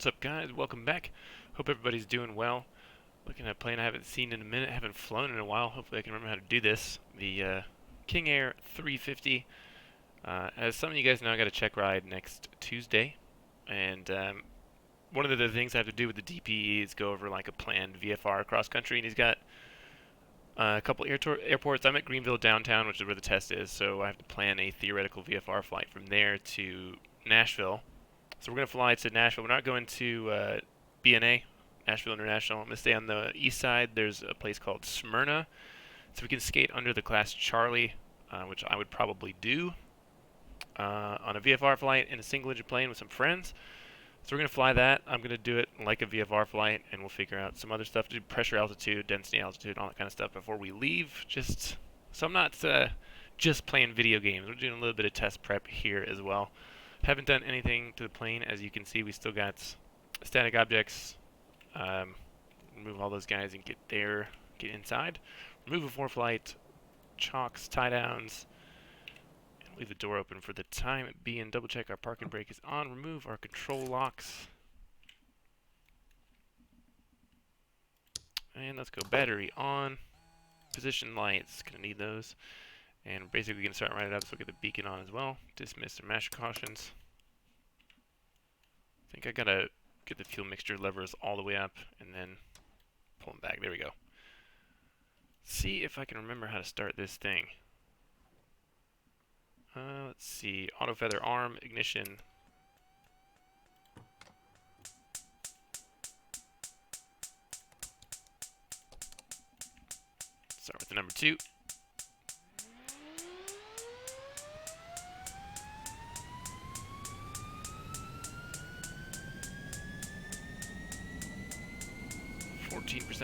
What's up, guys? Welcome back. Hope everybody's doing well. Looking at a plane I haven't seen in a minute, haven't flown in a while. Hopefully I can remember how to do this. The King Air 350. As some of you guys know, I got a check ride next Tuesday. And one of the things I have to do with the DPE is go over like a planned VFR cross country. And he's got a couple airports. I'm at Greenville downtown, which is where the test is. So I have to plan a theoretical VFR flight from there to Nashville. So we're going to fly to Nashville. We're not going to BNA, Nashville International. I'm going to stay on the east side. There's a place called Smyrna. So we can skate under the class Charlie, which I would probably do on a VFR flight in a single-engine plane with some friends. So we're going to fly that. I'm going to do it like a VFR flight, and we'll figure out some other stuff to do, pressure altitude, density altitude, all that kind of stuff before we leave. So I'm not just playing video games. We're doing a little bit of test prep here as well. Haven't done anything to the plane. As you can see, we still got static objects. Remove all those guys and get inside. Remove before flight, chocks, tie downs, and leave the door open for the time being. Double check our parking brake is on. Remove our control locks. And let's go battery on. Position lights, gonna need those. And we're basically going to start right it up, so we'll get the beacon on as well. Dismiss the master cautions. I think I got to get the fuel mixture levers all the way up and then pull them back. There we go. See if I can remember how to start this thing. Let's see. Auto feather arm, ignition. Start with the number 2. %.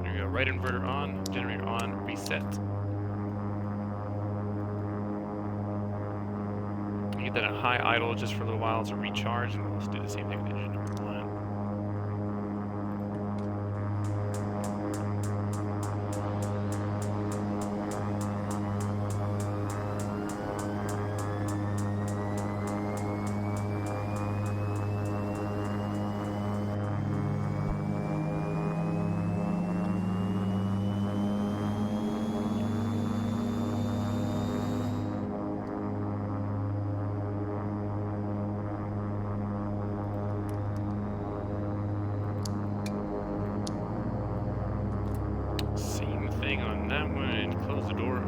There we go. Right inverter on, generator on, reset. Get that at high idle just for a little while to recharge, and we'll just do the same thing with engine number 1. On that one and close the door.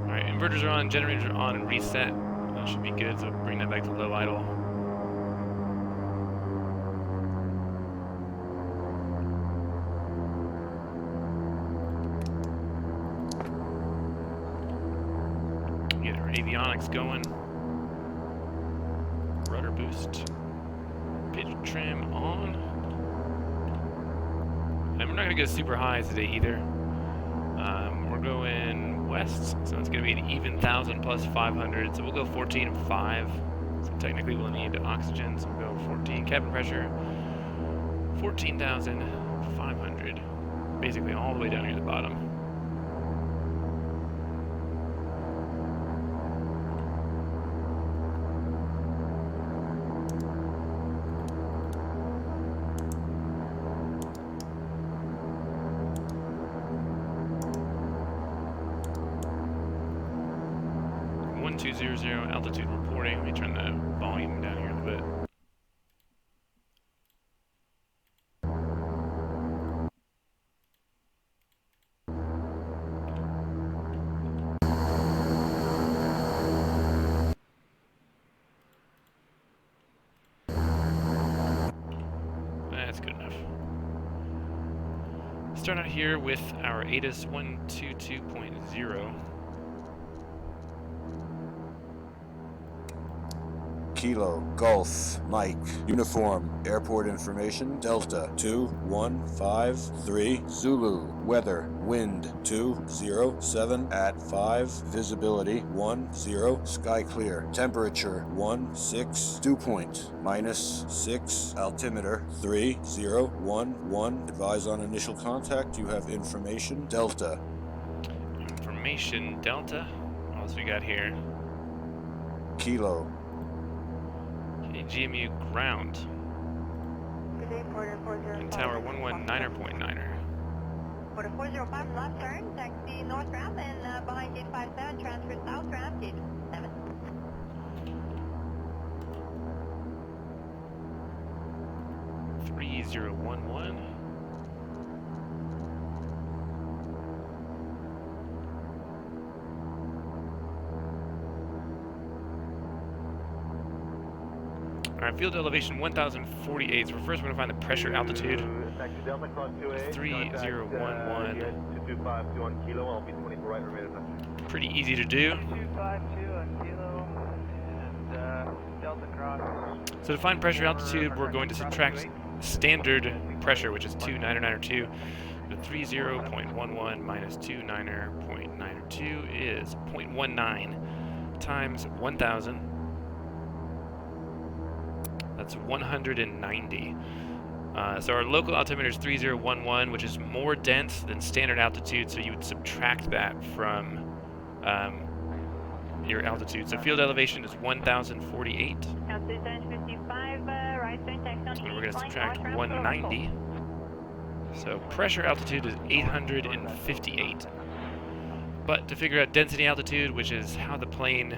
Alright, inverters are on, generators are on, and reset. That should be good, so bring that back to low idle. Get our avionics going. Rudder boost. Pitch trim on. And we're not going to go super high today either. We're going west, so it's going to be an even 1,000 plus 500. So we'll go 14 and 5. So technically we'll need oxygen, so we'll go 14. Cabin pressure, 14,500. Basically all the way down here to the bottom. Altitude reporting. Let me turn the volume down here a little bit. that's good enough. Start out here with our ATIS 122.0. Kilo, Golf, Mike, Uniform, Airport Information, Delta, 2153, Zulu, Weather, Wind, 207 at 5, Visibility, 10, Sky Clear, Temperature, 16, Dew Point, -6, Altimeter, 3011, Advise on initial contact, you have information, Delta. Information, Delta. What else we got here? Kilo. GMU ground. And tower 119.9er. Quarter 405 left turn, taxi north ramp, and behind gate 57, transfer south ramp, gate 7. .3011. Alright, field elevation 1048. So first we're going to find the pressure altitude. 3011. Pretty easy to do. So to find pressure altitude, we're going to subtract standard pressure, which is 2992. The 30.11 minus 29.92 is 0.19 times 1,000. That's 190. So our local altimeter is 3011, which is more dense than standard altitude, so you would subtract that from your altitude. So field elevation is 1048. And we're going to subtract 190. So pressure altitude is 858. But to figure out density altitude, which is how the plane,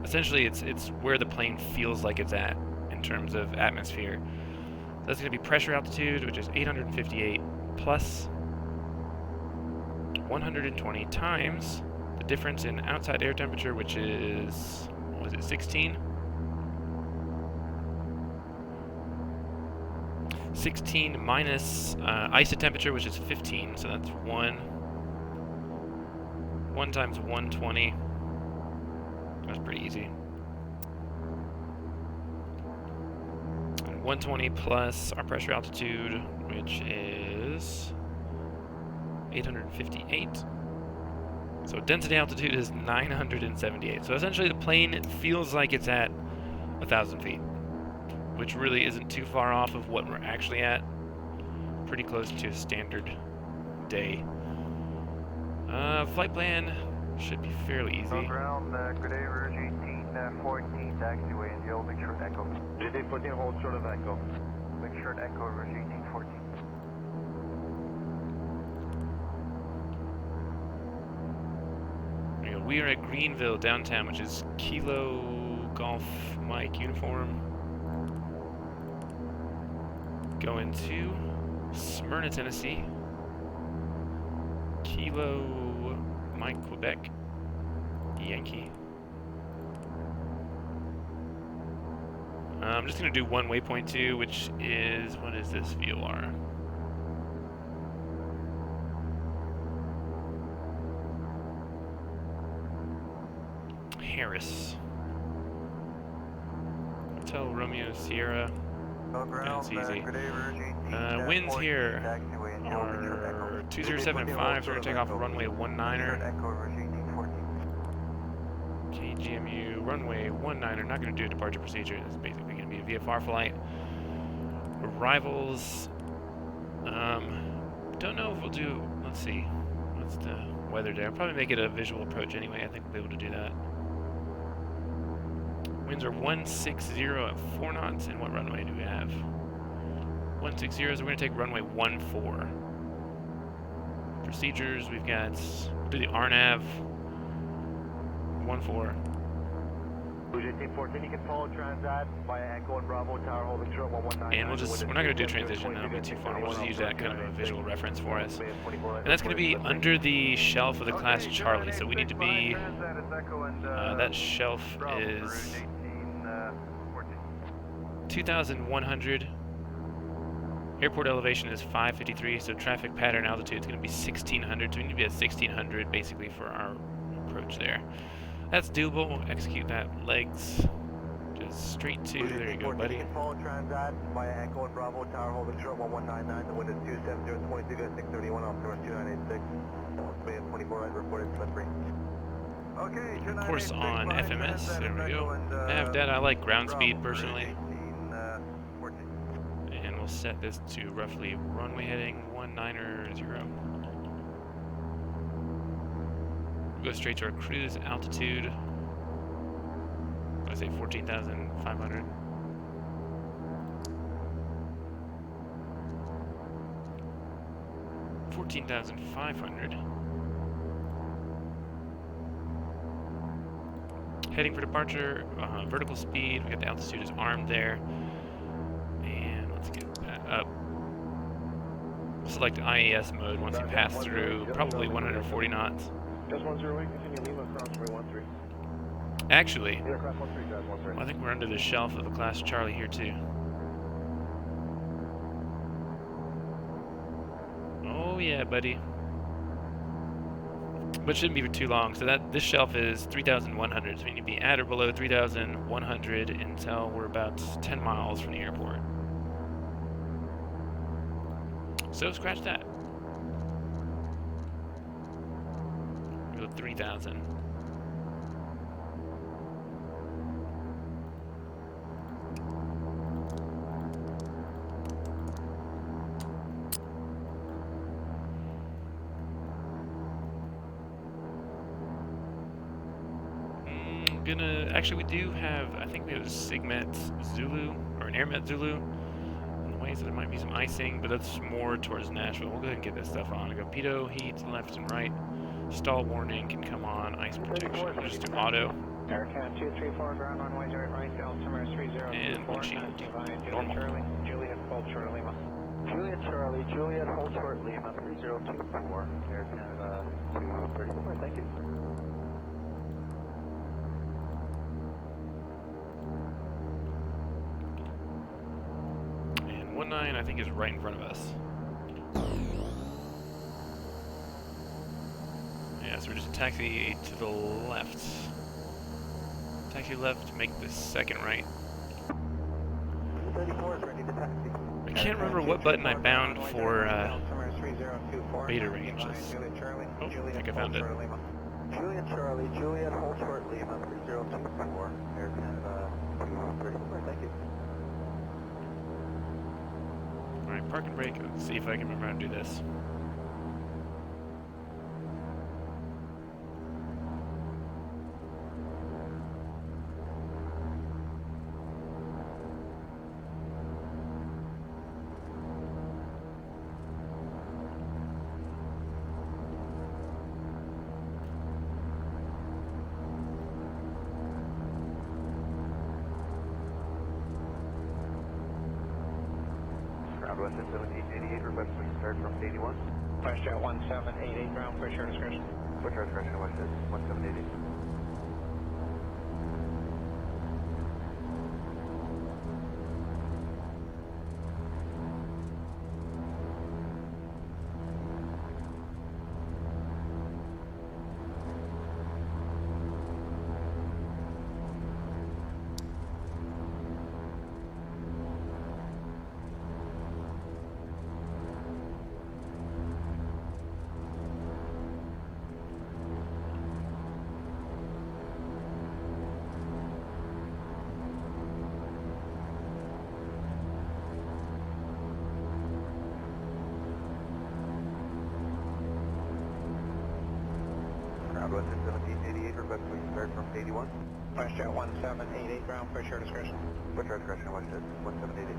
essentially it's where the plane feels like it's at in terms of atmosphere. So that's going to be pressure altitude, which is 858 plus 120 times the difference in outside air temperature, which is, what was it, 16? 16 minus ISO temperature, which is 15, so that's 1 times 120. That's pretty easy. 120 plus our pressure altitude, which is 858. So density altitude is 978. So essentially the plane feels like it's at 1,000 feet, which really isn't too far off of what we're actually at. Pretty close to a standard day. Flight plan should be fairly easy. Ground, good day, Rouge 1814, taxiway and Yield, make sure echo. Good day, 14, hold short of echo. Make sure echo, Rouge 1814. There we go. We are at Greenville, downtown, which is Kilo Golf Mike Uniform. Going to Smyrna, Tennessee. Kilo Mike Quebec Yankee. I'm just going to do one waypoint too, which is, what is this VOR? Harris. Hotel Romeo Sierra. That's easy. Winds here are 207 and 5, so we're going to take off runway 19er. KGMU, runway 19er, not going to do a departure procedure. This is basically going to be a VFR flight. Arrivals, don't know if we'll do, let's see, what's the weather there? I'll probably make it a visual approach anyway. I think we'll be able to do that. Winds are 160 at 4 knots, and what runway do we have? 160, so we're going to take runway 14. Procedures, we've got, we'll do the RNAV, 14. You can follow Transat via Echo and Bravo Tower holding short 119. And we're not going to do transition, that'll be too far. We'll just use that kind of a visual reference for us. And that's going to be under the shelf of the class Charlie, so we need to be, that shelf is 2,100 Airport elevation is 553, so traffic pattern altitude is going to be 1600. So we need to be at 1600 basically for our approach there. That's doable. We'll execute that. Legs. Just straight to. There you go, buddy. Follow Transat via Echo and Bravo Tower, holding short 1199. The wind is 270, 22, 631 off course 2986. 24 right, reported slippery. Okay, Of course on FMS. There we go. Nav data. I like ground speed personally. And we'll set this to roughly runway heading 190. We'll go straight to our cruise altitude. I say 14,500. Heading for departure, vertical speed. We got the altitude is armed there. And let's get that up. Select IAS mode once you pass through, probably 140 knots. Just 108, continue Lima, cross 313. Actually, Aircraft 13, guys, 13. I think we're under the shelf of a Class Charlie here too. Oh yeah, buddy. But shouldn't be for too long. So this shelf is 3,100. So we need to be at or below 3,100 until we're about 10 miles from the airport. So scratch that. Go 3,000. Actually, we do have, I think we have a Sigmet Zulu, or an Airmet Zulu, in the way, so there might be some icing, but that's more towards Nashville. We'll go ahead and get this stuff on. Go pitot, heat, left and right. Stall warning can come on, ice protection. We'll just do auto. Aircat 234, ground runway right, altimeter 3024. And windshield. Normal. Juliet, hold short Lima. Juliet, hold short Lima, 3024. Air Canada 234, thank you. And 19, I think, is right in front of us. Yeah, so we're just taxi to the left. Taxi left, make the second right. 34 is ready to taxi. I can't remember what button I bound for beta range. Oh, I think I found it. Juliet Charlie, Juliet, hold short Lima, 3024. Air Canada 234, thank you. Alright, park and brake. Let's see if I can remember how to do this. West 1788, request to start from 81. WestJet 1788, ground push your discretion. Push your discretion, WestJet 1788. West 1788, request to start from 81. WestJet 1788, ground push your discretion. Push your discretion, WestJet 1788.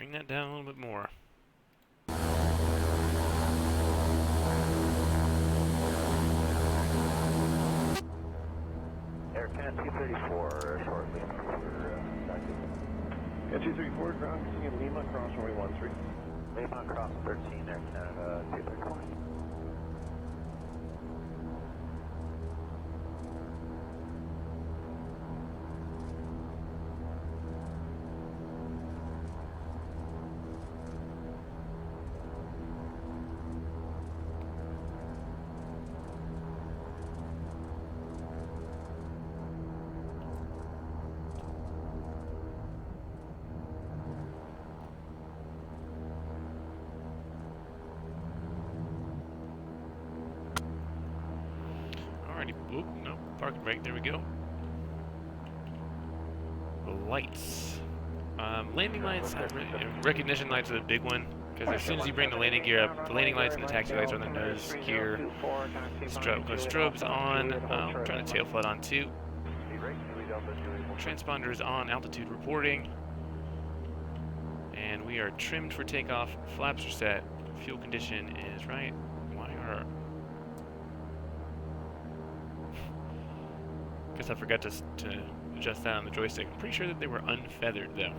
Bring that down a little bit more. Air Can 234 shortly for Can 234, ground continuing in Lima, cross runway 13. Lima cross 13, Air Canada 234. Alrighty. Oop, no. Parking brake. There we go. The lights. Landing lights, recognition lights are the big one. Because as soon as you bring the landing gear up, the landing lights and the taxi lights are on the nose gear. Strobes on. Trying to tail flood on too. Transponder is on. Altitude reporting. And we are trimmed for takeoff. Flaps are set. Fuel condition is right. Why are... Guess I forgot to adjust that on the joystick. I'm pretty sure that they were unfeathered though.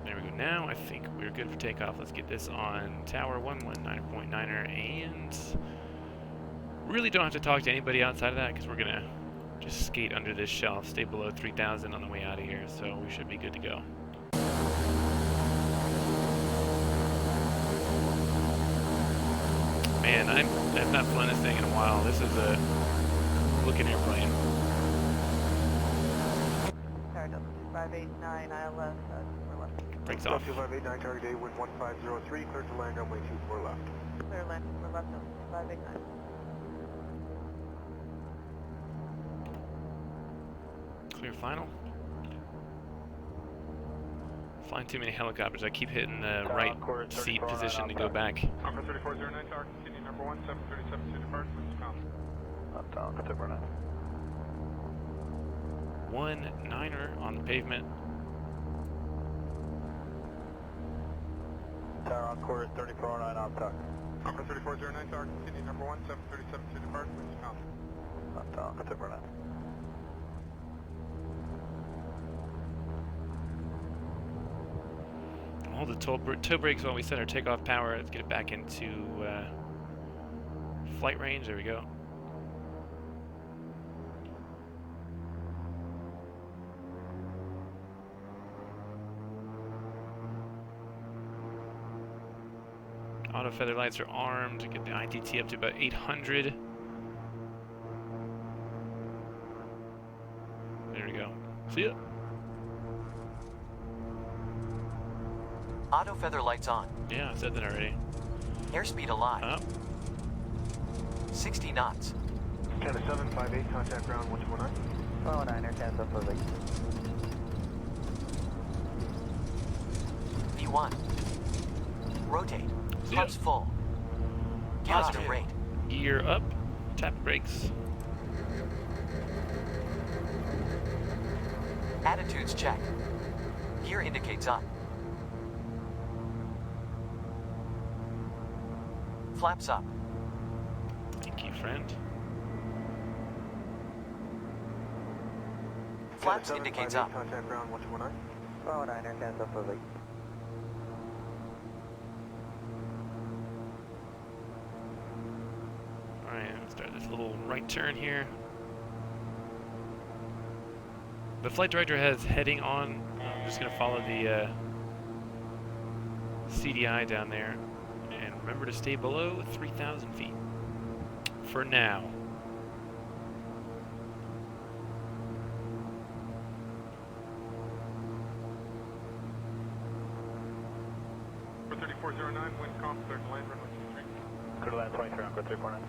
There we go. Now I think we're good for takeoff. Let's get this on tower 119.9er and really don't have to talk to anybody outside of that because we're gonna just skate under this shelf, stay below 3,000 on the way out of here, so we should be good to go. Man, I've not flown this thing in a while. This is a looking airplane. Tower 2589 ILS, we're left. Breaks off. 2589, target day, wind 1503, clear to land runway 24 left. Clear land, we're left on 2589. Clear final. Flying too many helicopters. I keep hitting the right seat position to go back. Concord 3409, tower continuing number 1, 737 to depart, please come. Up down, September 9. 1-9er on the pavement. Tower Encore 3409 on tuck. Concord 3409, tower continuing number 1, 737 to depart, please come. Up down, September 9. Hold the toe brakes while we set our takeoff power. Let's get it back into flight range. There we go. Auto feather lights are armed. Get the ITT up to about 800. There we go. See ya. Auto feather lights on. Yeah, I said that already. Airspeed alive. Up. 60 knots. Canada 758, contact ground 149. Oh, 9er, cancel for the... V1. Rotate. See Pumps ya. full. Positive rate. Gear up. Tap brakes. Attitudes check. Gear indicates up. Flaps up. Thank you, friend. Flaps indicates up. Contact ground 149. Oh, 9er, cancel for the... Alright, let's start this little right turn here. The flight director has heading on. I'm just going to follow the CDI down there. And remember to stay below 3,000 feet. For now. For 3409, wind calm, clear to land runway 23. Clear to land 23, Encore 349.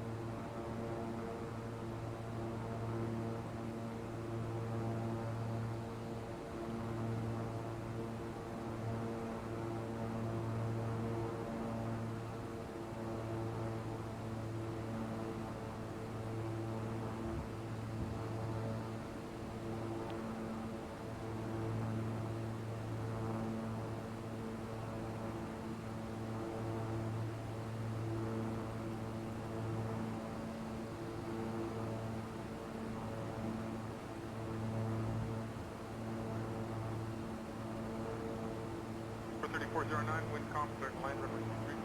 3409, wind calm, clear to land, runway 23.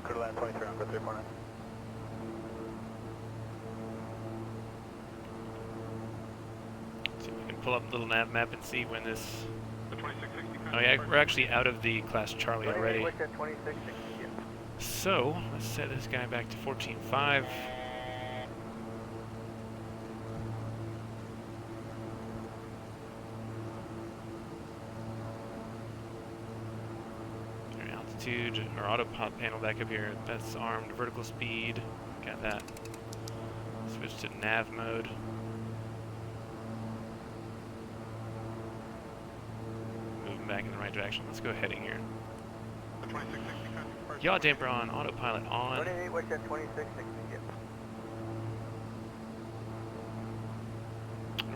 Clear to land 23 on for 349. See if we can pull up a little nav map and see when this. The 2660. Oh yeah, we're actually out of the class Charlie already. Wish at 2660. So let's set this guy back to 14.5. Altitude, our autopilot panel back up here. That's armed, vertical speed. Got that. Switch to nav mode. Moving back in the right direction. Let's go heading here. The 2660. Yaw damper on, autopilot on. 28 wish at 2660.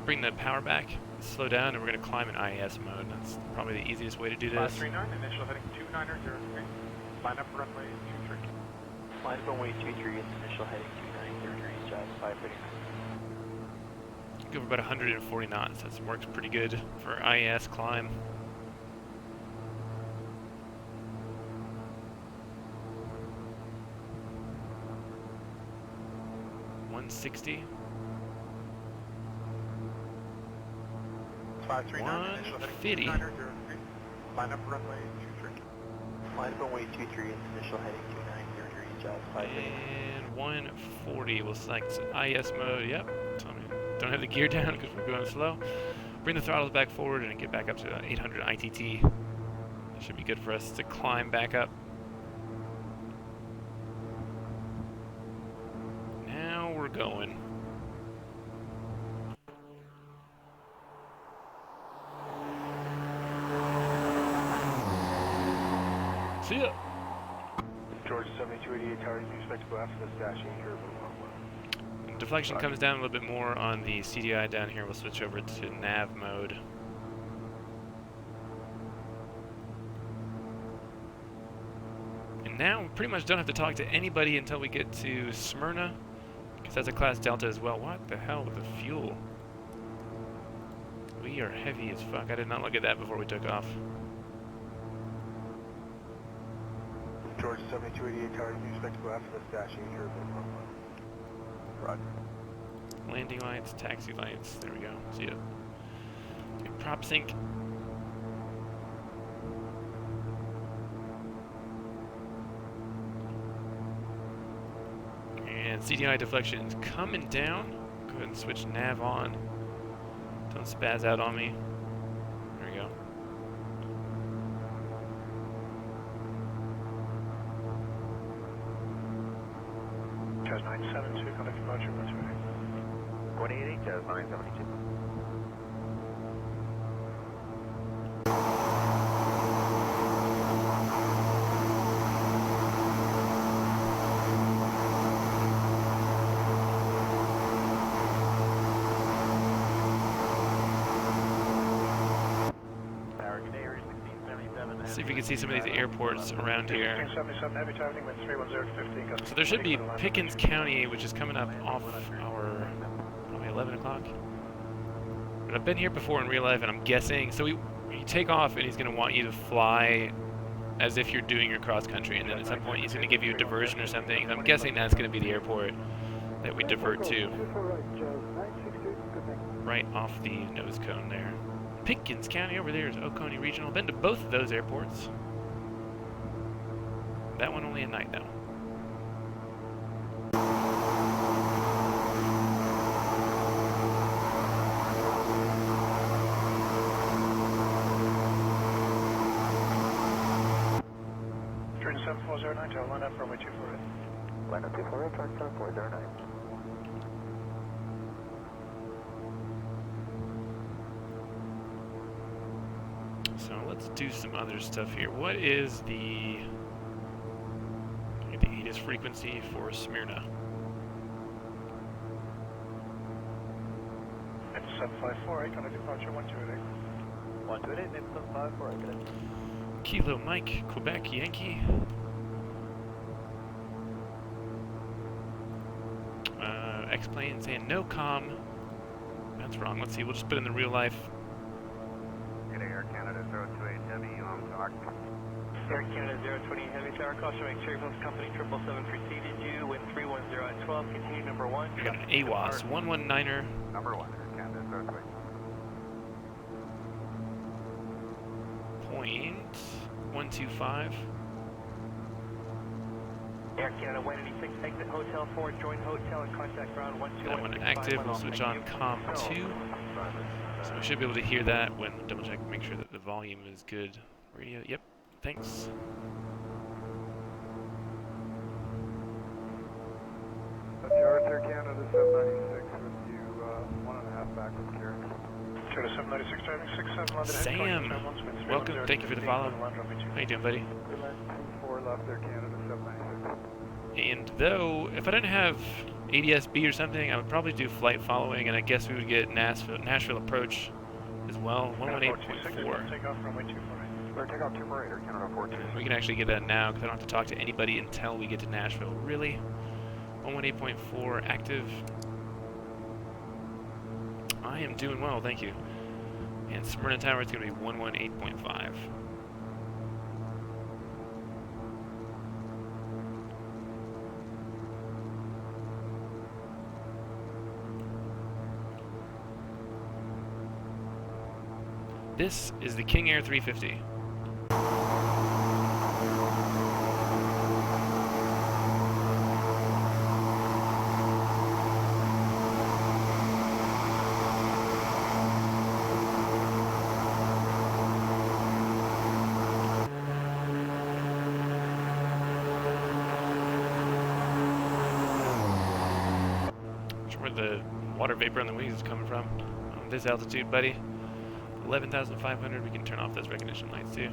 Bring the power back, slow down, and we're going to climb in IAS mode. That's probably the easiest way to do this. 539, initial heading 2903. Line up runway 23. Line runway 23, initial heading 2903, jive 539. Go for about 140 knots. That works pretty good for IAS climb. $160. 539, initial heading 2903. Line up runway 23. Line runway 23, initial heading 2903, jive 539. And 140. We'll select IS mode. Yep. Tell me. Don't have the gear down because we're going slow. Bring the throttles back forward and get back up to 800 ITT. That should be good for us to climb back up. Now we're going. See ya. George 7288 tower, you expect to go after this dashing curve. Deflection comes down a little bit more on the CDI down here. We'll switch over to nav mode. And now we pretty much don't have to talk to anybody until we get to Smyrna, because that's a class Delta as well. What the hell with the fuel? We are heavy as fuck. I did not look at that before we took off. George 7288 tower, you expect to go after this dashing curve. Roger. Landing lights, taxi lights. There we go. See ya. Prop sync. And CDI deflection is coming down. Go ahead and switch nav on. Don't spaz out on me. There we go. Jazz 972, contact departure 128. 188, Jazz 972. See if we can see some of these airports around here. 1677, heavy targeting with 31050. So there should be Pickens County, which is coming up off our probably 11 o'clock. But I've been here before in real life, and I'm guessing. So you take off, and he's going to want you to fly as if you're doing your cross country, and then at some point he's going to give you a diversion or something. I'm guessing that's going to be the airport that we divert to. Right off the nose cone there. Pickens County over there is Oconee Regional. Been to both of those airports. That one only at night though. Train 7409, tower line up runway 248. Line up 248, train 7409. So let's do some other stuff here. What is the ATIS frequency for Smyrna? It's 7548, contact departure 128. 128, name 7548. Kilo Mike, Quebec Yankee. X-plane saying no comm. That's wrong. Let's see. We'll just put in the real life. Air Canada 028 Heavy on talk. Air Canada 020 Heavy Tower, caution make sure your company 777 preceded you, wind 310 at 12, continue number 1. We got an AWAS 119er. Number 1, Air Canada 020. Point 125. Air Canada 186, exit Hotel 4, join hotel and contact ground 121. That one active. We'll switch on COM 2. So we should be able to hear that when double check, make sure that the volume is good. Radio, yep, thanks. Air Canada 796 with you, 1.5 back with Karen. Toyota 796 driving 67 London. Sam, welcome, thank you for the follow. How you doing, buddy? 4 left Air Canada 796. And though, if I didn't have ADS-B or something, I would probably do flight following, and I guess we would get Nashville approach as well, 118.4. Takeoff runway 24. Takeoff 24, Air Canada 42. We can actually get that now, because I don't have to talk to anybody until we get to Nashville. Really? 118.4 active. I am doing well, thank you. And Smyrna Tower is going to be 118.5. This is the King Air 350. Where the water vapor on the wings is coming from. This altitude, buddy. 11,500, we can turn off those recognition lights too.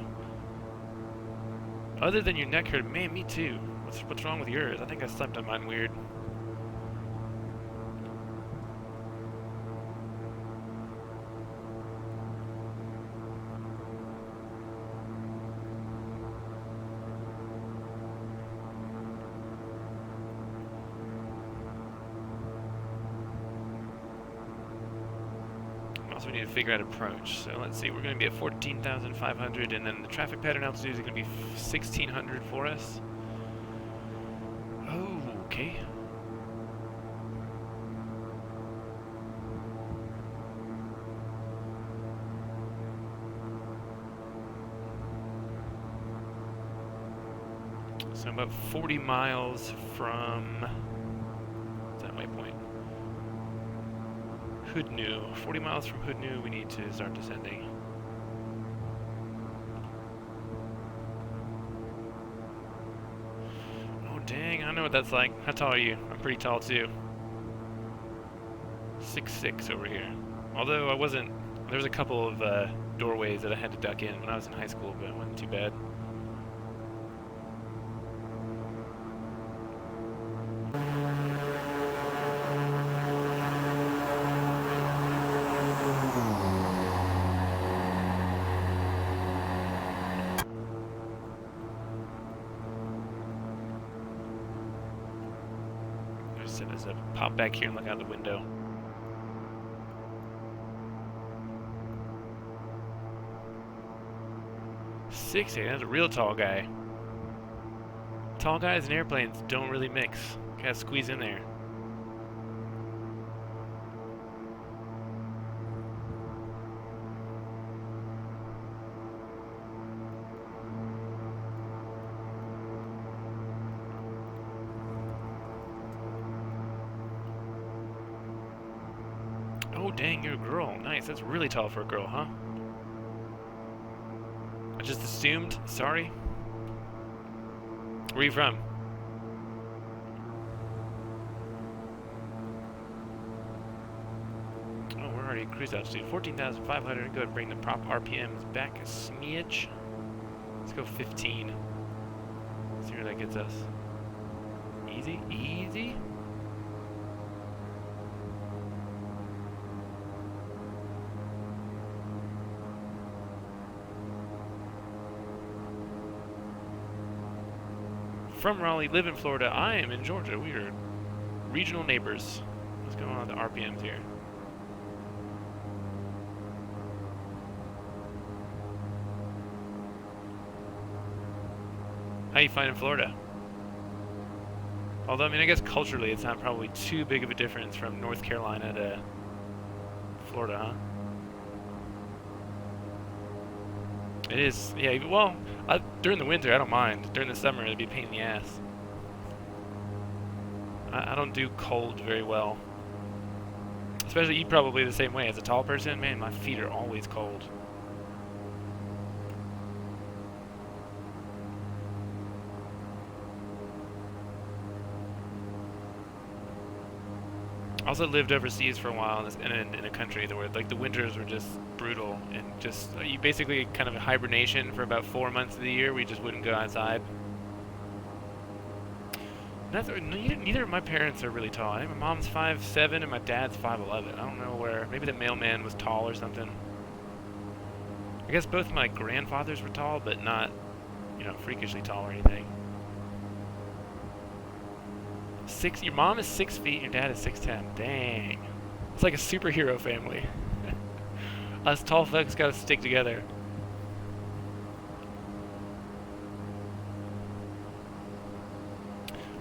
Other than your neck hurt, man, me too. What's wrong with yours? I think I slept on mine weird. Also, we need to figure out approach. So let's see, we're going to be at 14,500, and then the traffic pattern altitude is going to be 1,600 for us. Oh, okay. So about 40 miles from what's that waypoint? Hoodnew. 40 miles from Hoodnew, we need to start descending. Oh dang, I know what that's like. How tall are you? I'm pretty tall too. 6'6" over here. Although I wasn't, there was a couple of doorways that I had to duck in when I was in high school, but it wasn't too bad. Set this up, pop back here and look out the window. That's a real tall guy. Tall guys and airplanes don't really mix. Gotta squeeze in there. Oh dang, you're a girl. Nice, that's really tall for a girl, huh? I just assumed. Sorry. Where are you from? Oh, we're already at cruise altitude. 14,500. Go ahead and bring the prop RPMs back a smidge. Let's go 15. See where that gets us. Easy, easy. From Raleigh, live in Florida. I am in Georgia. We are regional neighbors. What's going on with the RPMs here? How you finding Florida? Although, I mean, I guess culturally it's not probably too big of a difference from North Carolina to Florida, huh? It is, yeah, well, during the winter I don't mind. During the summer it'd be a pain in the ass. I don't do cold very well. Especially you probably the same way. As a tall person, man, my feet are always cold. I also lived overseas for a while in a country where like the winters were just brutal and just you basically kind of a hibernation for about 4 months of the year. We just wouldn't go outside. Neither of my parents are really tall. I think my mom's 5'7" and my dad's 5'11". I don't know where. Maybe the mailman was tall or something. I guess both my grandfathers were tall, but not, you know, freakishly tall or anything. Your mom is 6 feet, your dad is 6'10". Dang. It's like a superhero family. Us tall folks gotta stick together.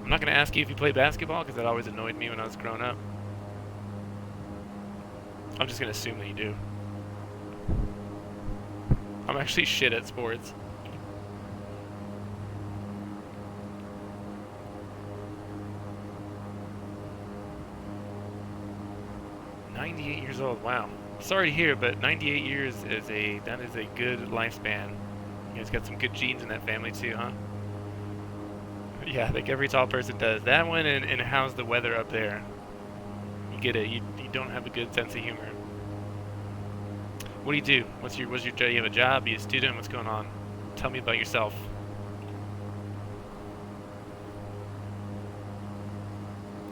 I'm not gonna ask you if you play basketball, because that always annoyed me when I was growing up. I'm just gonna assume that you do. I'm actually shit at sports. Years old. Wow. Sorry to hear, but 98 years is a good lifespan. You guys got some good genes in that family too, huh? Yeah, I think every tall person does. That one and how's the weather up there? You get it. You don't have a good sense of humor. What do you do? What's your job? You have a job? You a student? What's going on? Tell me about yourself.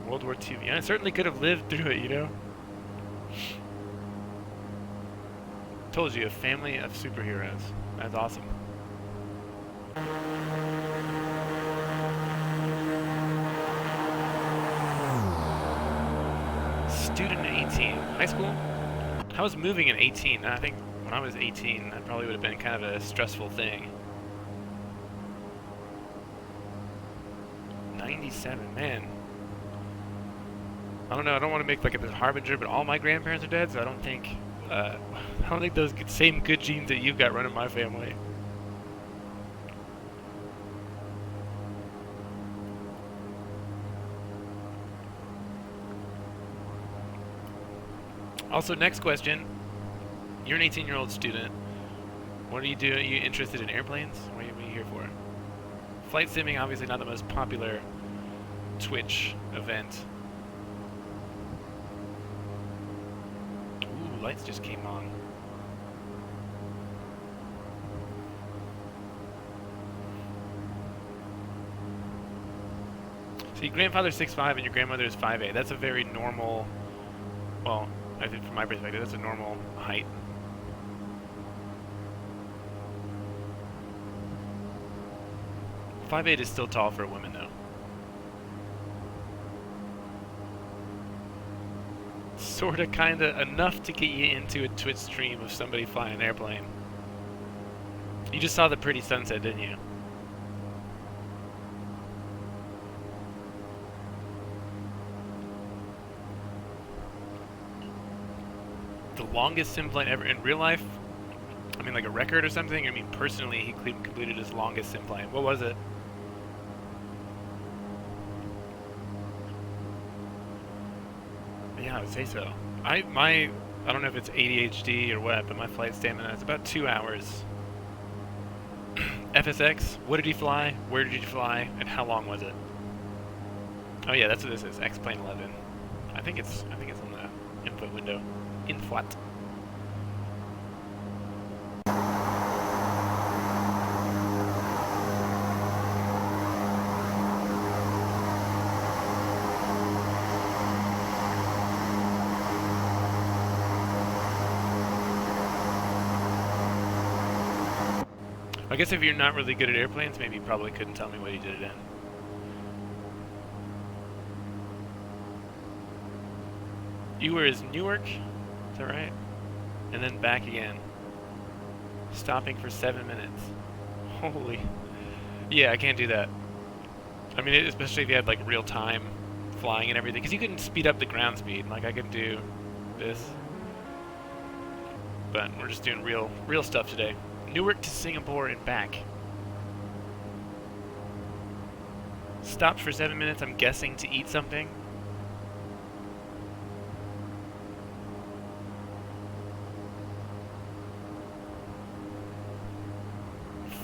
World War II. Yeah, I certainly could have lived through it, you know? Told you, a family of superheroes. That's awesome. Student at 18. High school? I was moving at 18. I think when I was 18, that probably would have been kind of a stressful thing. 97, man. I don't know, I don't want to make like a harbinger, but all my grandparents are dead, so I don't think those same good genes that you've got run in my family. Also, next question. You're an 18-year-old student. What are you doing? Are you interested in airplanes? What are you here for? Flight simming, obviously not the most popular Twitch event. Ooh, lights just came on. So your grandfather's 6'5" and your grandmother is 5'8". That's a very normal, well, I think from my perspective, that's a normal height. .5'8" is still tall for a woman, though. Sorta, kinda, enough to get you into a Twitch stream of somebody flying an airplane. You just saw the pretty sunset, didn't you? The longest sim plane ever in real life? I mean, like a record or something? I mean, personally, he completed his longest sim plane. What was it? Yeah, I would say so. I don't know if it's ADHD or what, but my flight stamina is about 2 hours. FSX, what did he fly? Where did he fly? And how long was it? Oh yeah, that's what this is. X-Plane 11. I think it's on the input window. Inflat. I guess if you're not really good at airplanes, maybe you probably couldn't tell me what you did it in. You were in Newark? Is that right? And then back again. Stopping for 7 minutes. Holy. Yeah, I can't do that. I mean, especially if you had like real time flying and everything, because you can speed up the ground speed. Like I can do this, but we're just doing real stuff today. Newark to Singapore and back. Stopped for 7 minutes. I'm guessing to eat something.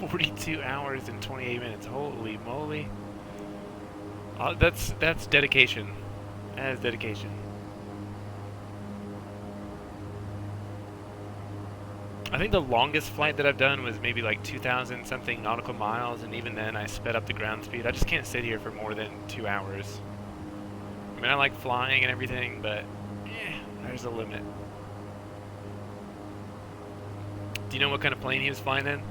"42 hours and 28 minutes. Holy moly. That's dedication. That is dedication. I think the longest flight that I've done was maybe like 2,000 something nautical miles, and even then I sped up the ground speed. I just can't sit here for more than 2 hours. I mean, I like flying and everything, but there's a limit. Do you know what kind of plane he was flying in?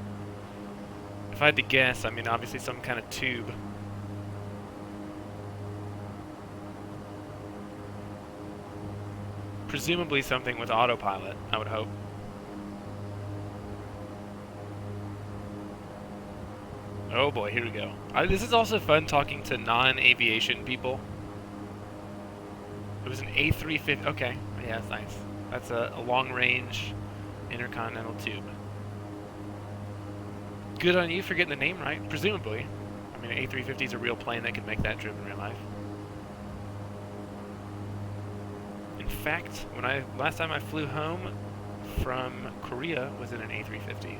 If I had to guess, I mean, obviously some kind of tube. Presumably something with autopilot, I would hope. Oh boy, here we go. This is also fun talking to non-aviation people. It was an A350. Okay, yeah, that's nice. That's a long-range intercontinental tube. Good on you for getting the name right, presumably. I mean, an A350 is a real plane that can make that trip in real life. In fact, last time I flew home from Korea was in an A350.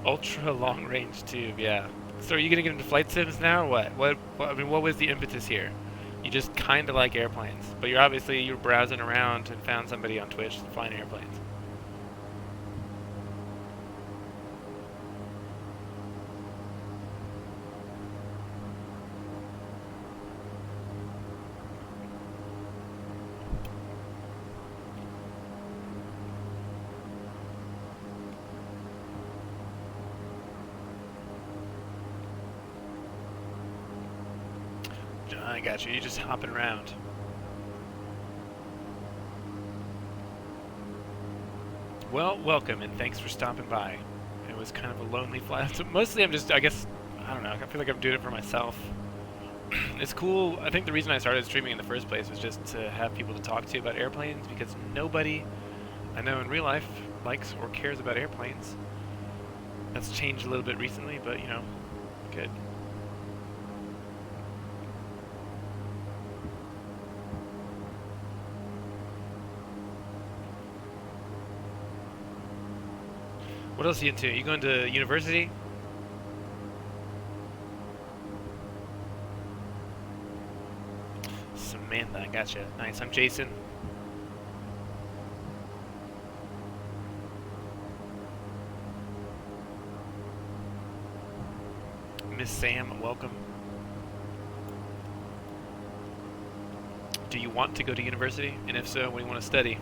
Ultra long range tube, yeah. So are you gonna get into flight sims now, or what? I mean, what was the impetus here? You just kind of like airplanes, but you're browsing around and found somebody on Twitch flying airplanes. I got you. You're just hopping around. Well, welcome, and thanks for stopping by. It was kind of a lonely flight. So mostly I don't know, I feel like I'm doing it for myself. It's cool. I think the reason I started streaming in the first place was just to have people to talk to about airplanes, because nobody I know in real life likes or cares about airplanes. That's changed a little bit recently, but, good. What else are you into? You going to university? Samantha, I gotcha. Nice. I'm Jason. Miss Sam, welcome. Do you want to go to university? And if so, what do you want to study?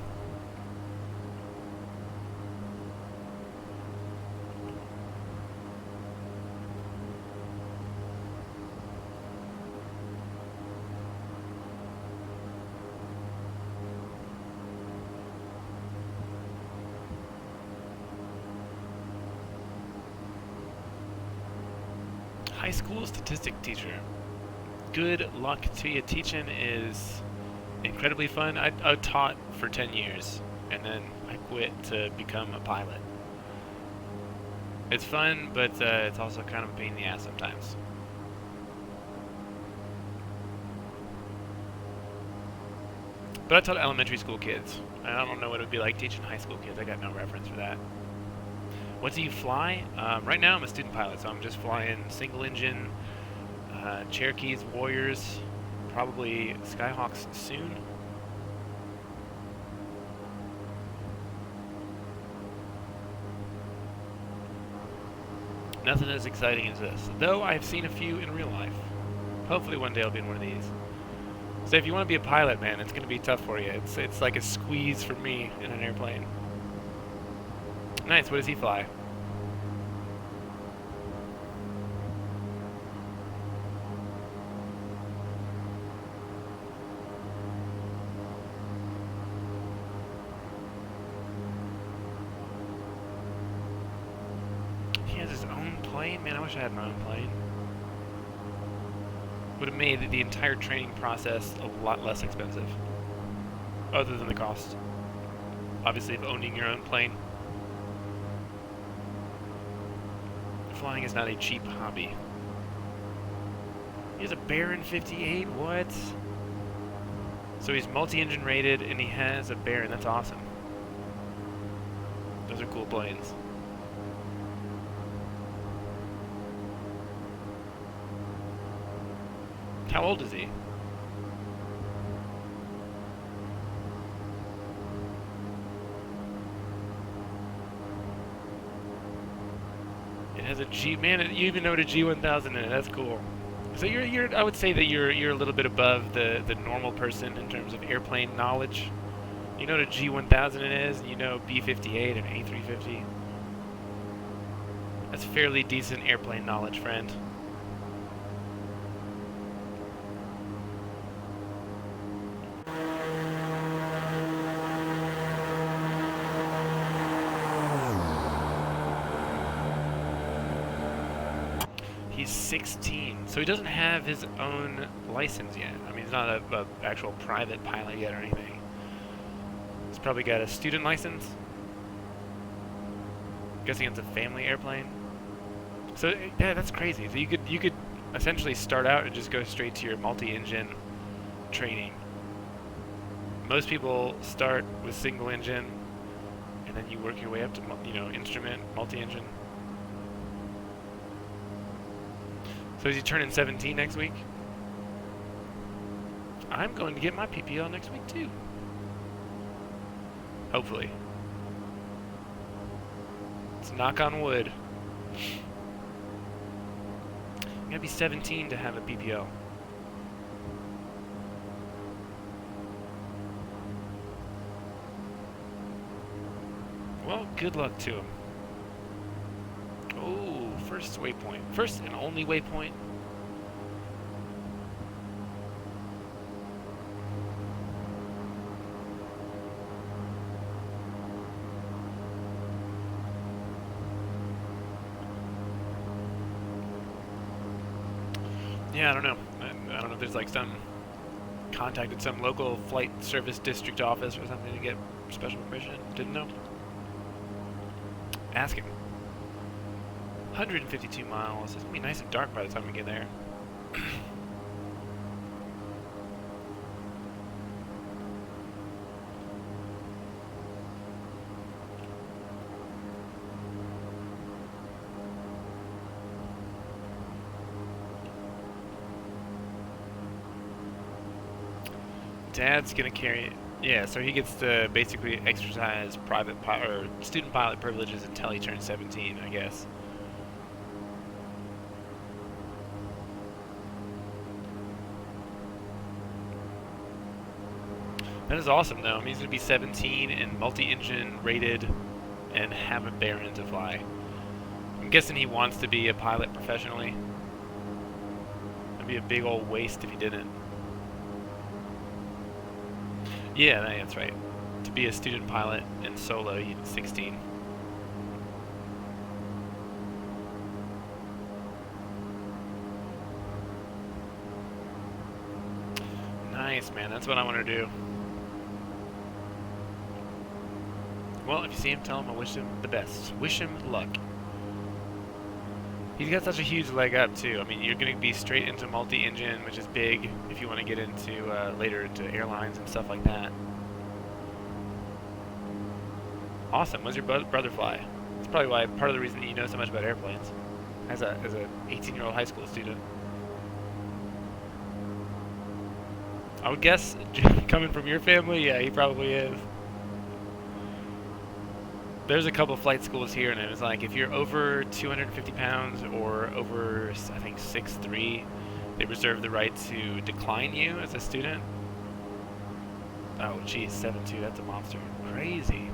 High school statistics teacher. Good luck to you. Teaching is incredibly fun. I taught for 10 years, and then I quit to become a pilot. It's fun, but it's also kind of a pain in the ass sometimes. But I taught elementary school kids. I don't know what it would be like teaching high school kids. I got no reference for that. What do you fly? Right now I'm a student pilot, so I'm just flying single engine, Cherokees, Warriors, probably Skyhawks soon. Nothing as exciting as this, though I've seen a few in real life. Hopefully one day I'll be in one of these. So if you want to be a pilot, man, it's going to be tough for you. It's like a squeeze for me in an airplane. Nice, what does he fly? plane? Man, I wish I had my own plane. Would have made the entire training process a lot less expensive. Other than the cost, obviously, of owning your own plane. Flying is not a cheap hobby. He has a Baron 58, what? So he's multi-engine rated and he has a Baron, that's awesome. Those are cool planes. How old is he? It has a G, man, you even know what a G1000 in it, that's cool. So you're I would say that you're a little bit above the normal person in terms of airplane knowledge. You know what a G1000 is, and you know B-58 and A350. That's fairly decent airplane knowledge, friend. He's 16, so he doesn't have his own license yet. I mean, he's not a actual private pilot yet or anything. He's probably got a student license. I'm guessing it's a family airplane. So yeah, that's crazy. So you could essentially start out and just go straight to your multi-engine training. Most people start with single engine, and then you work your way up to instrument, multi-engine. So is he turning 17 next week? I'm going to get my PPL next week too. Hopefully. Let's knock on wood. You gotta be 17 to have a PPL. Well, good luck to him. Oh, first waypoint. First and only waypoint. Yeah, I don't know. I don't know if there's like some contacted some local flight service district office or something to get special permission. Didn't know. Ask him. 152 miles. It's gonna be nice and dark by the time we get there. Dad's gonna carry it. Yeah, so he gets to basically exercise private or student pilot privileges until he turns 17, I guess. That is awesome, though. I mean, he's gonna be 17 and multi-engine rated and have a Baron to fly. I'm guessing he wants to be a pilot professionally. That'd be a big old waste if he didn't. Yeah, that's right. To be a student pilot in solo, you need 16. Nice, man. That's what I want to do. Well, if you see him, tell him I wish him the best. Wish him luck. He's got such a huge leg up, too. I mean, you're going to be straight into multi-engine, which is big if you want to get into later into airlines and stuff like that. Awesome. When's your brother fly? That's probably why part of the reason that you know so much about airplanes. As a 18-year-old high school student. I would guess, coming from your family, yeah, he probably is. There's a couple of flight schools here, and it was like, if you're over 250 pounds or over, I think, 6'3", they reserve the right to decline you as a student. Oh, geez, 7'2", that's a monster. Crazy.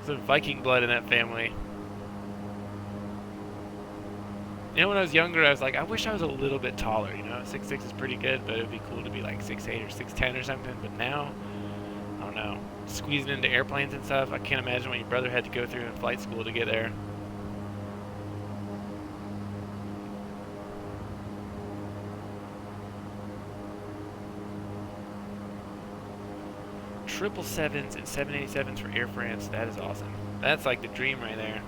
There's Viking blood in that family. You know, when I was younger, I was like, I wish I was a little bit taller, you know? 6'6" is pretty good, but it would be cool to be like 6'8" or 6'10" or something, but now, I don't know. Squeezing into airplanes and stuff, I can't imagine what your brother had to go through in flight school to get there. 777s and 787s for Air France. That is awesome. That's like the dream right there.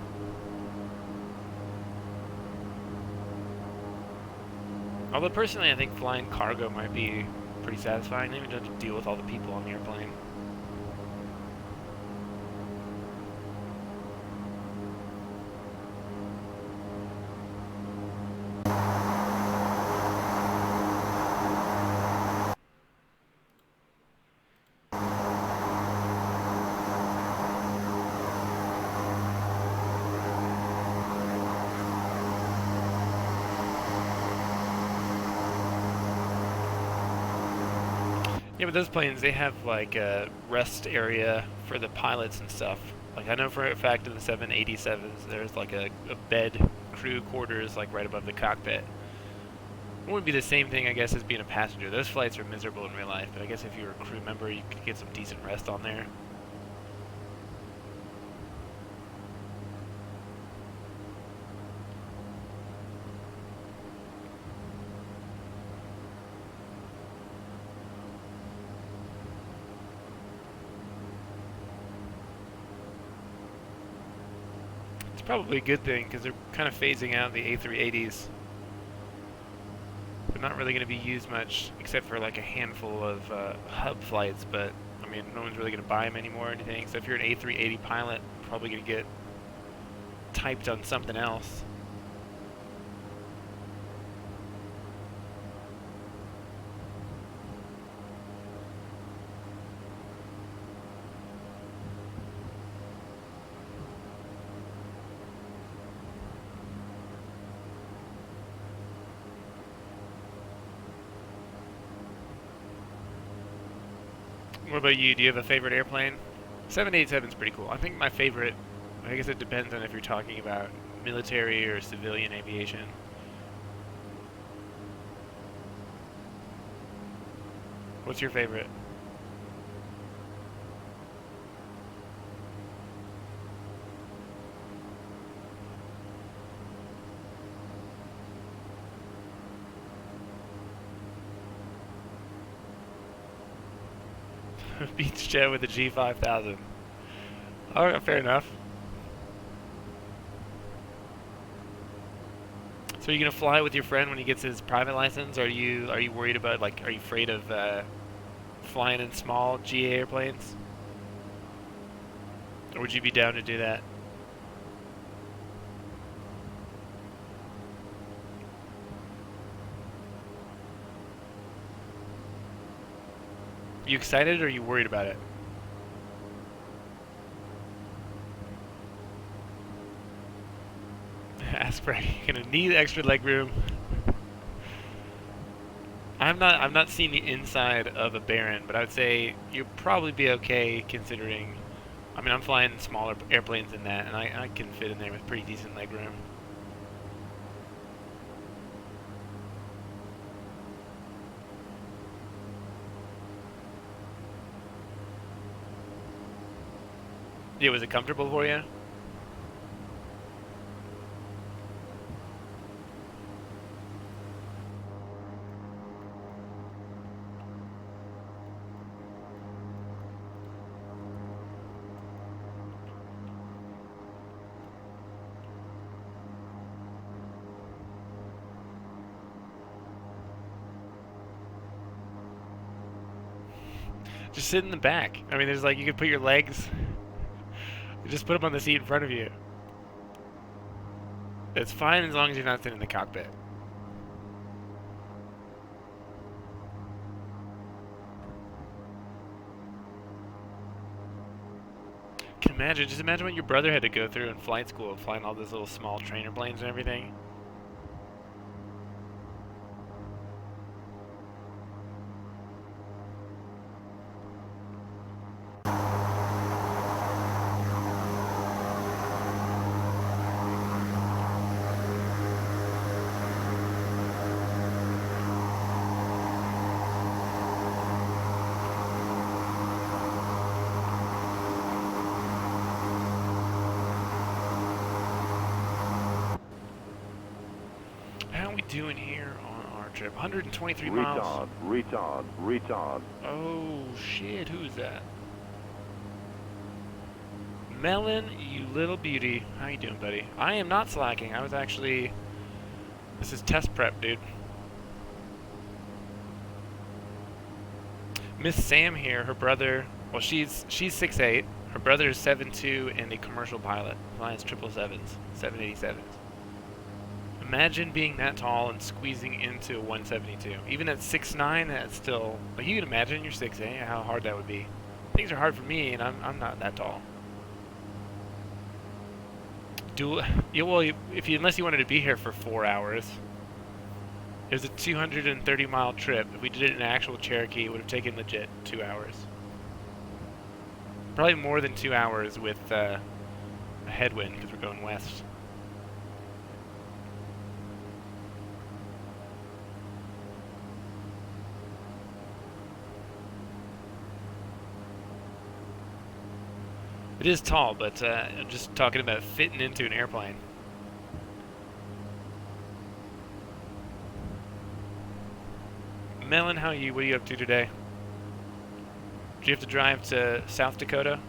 Although personally, I think flying cargo might be pretty satisfying. You don't even have to deal with all the people on the airplane. Yeah, but those planes, they have like a rest area for the pilots and stuff. Like I know for a fact in the 787s, there's like a bed crew quarters like right above the cockpit. It wouldn't be the same thing, I guess, as being a passenger. Those flights are miserable in real life, but I guess if you were a crew member, you could get some decent rest on there. Probably a good thing because they're kind of phasing out the A380s. They're not really going to be used much except for like a handful of hub flights, but I mean, no one's really going to buy them anymore or anything. So if you're an A380 pilot, probably going to get typed on something else. What about you? Do you have a favorite airplane? 787 is pretty cool. I think my favorite, I guess it depends on if you're talking about military or civilian aviation. What's your favorite? Beach jet with a G5000. Alright, fair enough. So are you gonna fly with your friend when he gets his private license? Or are you worried about, like, are you afraid of flying in small GA airplanes? Or would you be down to do that? You excited or are you worried about it? Ask for, you're gonna need extra leg room. I've not seen the inside of a Baron, but I would say you'll probably be okay considering. I mean, I'm flying smaller airplanes than that, and I can fit in there with pretty decent leg room. Yeah, was it comfortable for you? Just sit in the back. I mean, there's like, you could put your legs, just put them on the seat in front of you. It's fine as long as you're not sitting in the cockpit. Just imagine what your brother had to go through in flight school, flying all those little small trainer planes and everything. How are we doing here on our trip? 123 miles. Retard. Oh shit, who's that? Melon, you little beauty. How you doing, buddy? I am not slacking. I was actually... This is test prep, dude. Miss Sam here, her brother... Well, she's 6'8". Her brother is 7'2" and a commercial pilot. Flies 777s, 787s. Imagine being that tall and squeezing into a 172. Even at 6'9", that's still... Like, you can imagine you're 6'8", how hard that would be. Things are hard for me, and I'm not that tall. Unless you wanted to be here for 4 hours. It was a 230-mile trip. If we did it in an actual Cherokee, it would have taken legit 2 hours. Probably more than 2 hours with a headwind, because we're going west. It is tall, but I'm just talking about fitting into an airplane. Melon, what are you up to today? Do you have to drive to South Dakota?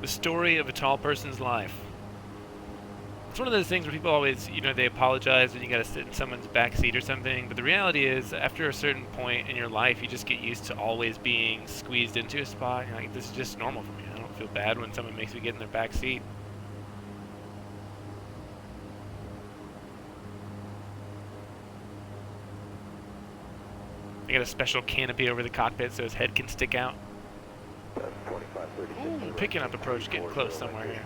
The story of a tall person's life. It's one of those things where people always, they apologize when you gotta sit in someone's back seat or something, but the reality is, after a certain point in your life, you just get used to always being squeezed into a spot. You're like, this is just normal for me. I don't feel bad when someone makes me get in their back seat. I got a special canopy over the cockpit so his head can stick out. Ooh, picking up approach, getting close somewhere here.